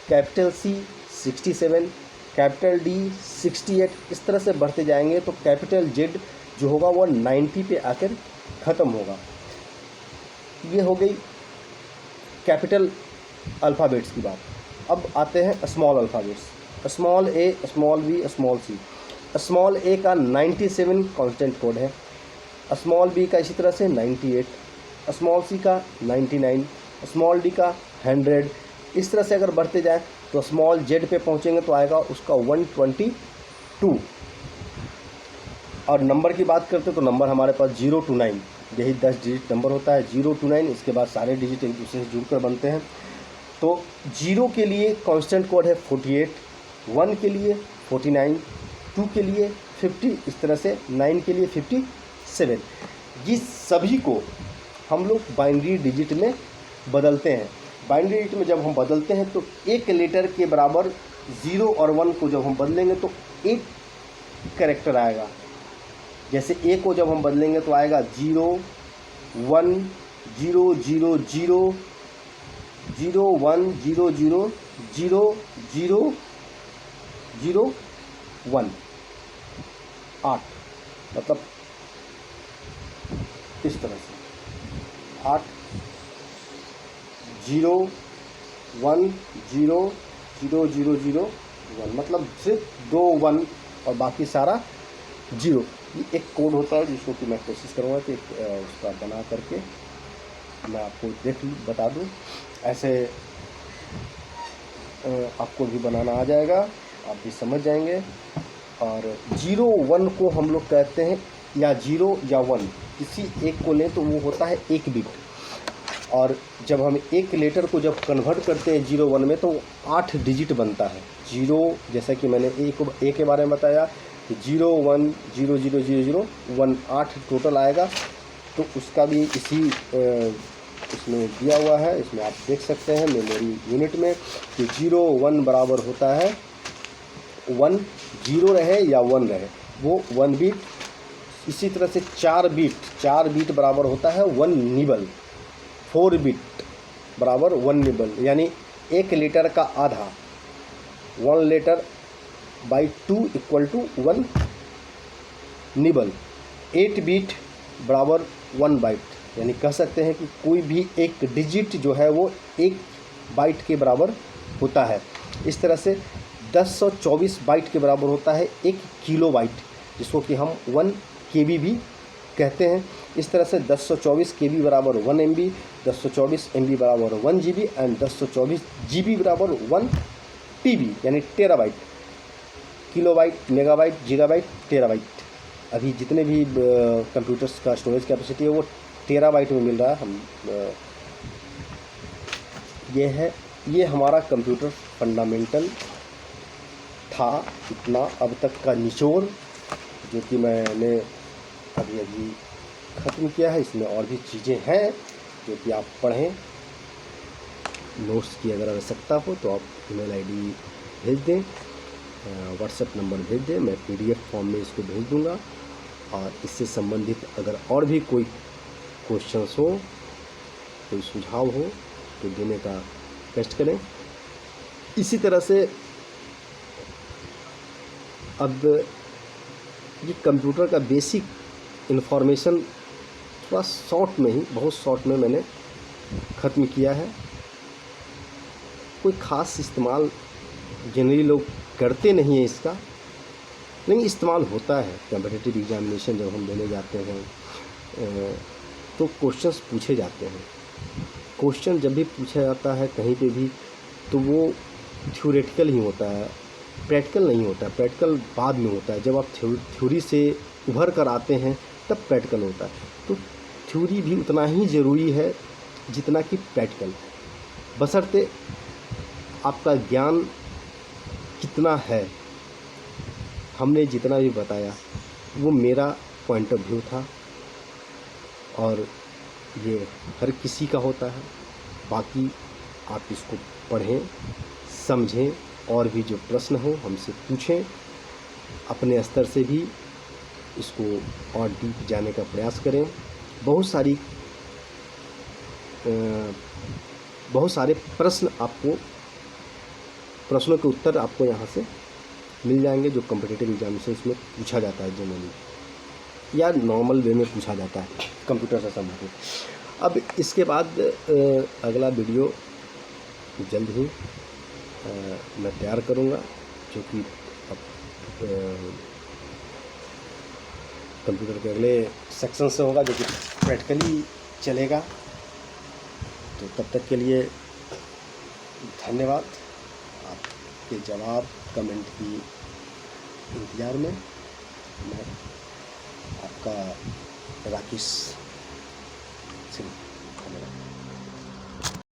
capital C 67, capital D 68, इस तरह से बढ़ते जाएंगे तो कैपिटल जेड जो होगा वो 90 पे आकर ख़त्म होगा। ये हो गई कैपिटल अल्फ़ाबेट्स की बात। अब आते हैं स्मॉल अल्फ़ाबेट्स, स्मॉल ए, small B, small C. Small ए का 97 कांस्टेंट कोड है, स्मॉल बी का इसी तरह से 98, स्मॉल सी का 99, स्मॉल डी का 100। इस तरह से अगर बढ़ते जाए तो स्मॉल जेड पे पहुंचेंगे तो आएगा उसका 122। और नंबर की बात करते तो नंबर हमारे पास 0 to 9, यही 10 डिजिट नंबर होता है, 0 to 9। इसके बाद सारे डिजिट एक दूसरे से जुड़कर बनते हैं। तो 0 के लिए कांस्टेंट कोड है 48, 1 के लिए 49, 2 के लिए 50, इस तरह से 9 के लिए 57। ये सभी को हम लोग बाइनरी डिजिट में बदलते हैं। बाइनरी डिजिट में जब हम बदलते हैं तो एक लेटर के बराबर 0 और 1 को जब हम बदलेंगे तो एक कैरेक्टर आएगा। जैसे ए को जब हम बदलेंगे तो आएगा 0 1 0 0 0 0 1 0 0 0 0 0 1, 8, मतलब इस तरह से 8 0 1 0 0 0 0 1, मतलब सिर्फ 2 1 और बाकी सारा 0। ये एक कोड होता है जिसको कि मैं कोशिश करूँगा कि उसका बना करके मैं आपको बता दूँ। ऐसे आपको भी बनाना आ जाएगा, आप भी समझ जाएंगे। और 0 1 को हम लोग कहते हैं, या 0 या 1 किसी एक को लें तो वो होता है 1 बिट। और जब हम एक लेटर को जब कन्वर्ट करते हैं 0 1 में तो 8 डिजिट बनता है। 0 जैसा कि मैंने ए के बारे में बताया कि 0 1 0 0 0 0 1 8 टोटल आएगा। तो उसका भी इसी इसमें दिया हुआ है, इसमें आप देख सकते हैं मेमोरी यूनिट में कि 0 1 बराबर होता है 1 0 रहे या 1 रहे वो 1 बिट। इसी तरह से 4 बिट बराबर होता है 1 निबल। 4 बिट बराबर 1 निबल, यानी एक लेटर का आधा 1 letter by 2 equal to 1 nibble. 8 bit बराबर 1 बाइट, यानी कह सकते हैं कि कोई भी एक डिजिट जो है वो 1 बाइट के बराबर होता है। इस तरह से 1024 बाइट के बराबर होता है 1 किलो बाइट, जिसको कि हम 1 KB भी कहते हैं। इस तरह से 1024 KB बराबर 1 MB, 1024 MB बराबर 1 GB एंड 1024 GB बराबर 1 TB, यानी terabyte. Kilobyte, megabyte, gigabyte, terabyte. अभी जितने भी कंप्यूटर्स का स्टोरेज कैपेसिटी है वो टेराबाइट में मिल रहा है। हम ये हमारा कंप्यूटर फंडामेंटल था। इतना अब तक का निचोड़ जो कि मैंने अभी ख़त्म किया है। इसमें और भी चीज़ें हैं जो कि आप पढ़ें। नोट्स की अगर आवश्यकता हो तो आप ईमेल आईडी भेज दें, व्हाट्सएप नंबर भेज दें, मैं PDF फॉर्म में इसको भेज दूंगा। और इससे संबंधित अगर और भी कोई क्वेश्चंस हो, कोई सुझाव हो तो देने का कष्ट करें। इसी तरह से अब ये कंप्यूटर का बेसिक इन्फॉर्मेशन थोड़ा शॉर्ट में ही, बहुत शॉर्ट में मैंने ख़त्म किया है। कोई ख़ास इस्तेमाल जनरली लोग करते नहीं हैं इसका, लेकिन इस्तेमाल होता है। कॉम्पिटिटिव एग्जामिनेशन जब हम देने जाते हैं तो क्वेश्चंस पूछे जाते हैं। क्वेश्चन जब भी पूछा जाता है कहीं पे भी तो वो थ्योरेटिकल ही होता है, प्रैक्टिकल नहीं होता है। प्रैक्टिकल बाद में होता है, जब आप थ्योरी से उभर कर आते हैं तब प्रैक्टिकल होता है। तो थ्योरी भी उतना ही ज़रूरी है जितना कि प्रैक्टिकल, बशर्ते आपका ज्ञान कितना है। हमने जितना भी बताया वो मेरा पॉइंट ऑफ व्यू था और ये हर किसी का होता है। बाकी आप इसको पढ़ें, समझें, और भी जो प्रश्न हो हमसे पूछें। अपने स्तर से भी इसको और डीप जाने का प्रयास करें। बहुत सारे प्रश्नों के उत्तर आपको यहाँ से मिल जाएंगे जो कॉम्पिटिटिव एग्जामिनेशंस में पूछा जाता है जनरली, या नॉर्मल वे में पूछा जाता है कंप्यूटर से संबंधित। अब इसके बाद अगला वीडियो जल्द ही मैं तैयार करूँगा, जो कि अब कंप्यूटर के अगले सेक्शन से होगा, जो कि प्रैक्टिकली चलेगा। तो तब तक के लिए धन्यवाद। आपके जवाब कमेंट की इंतज़ार में मैं आपका राकेश सिंह। धन्यवाद।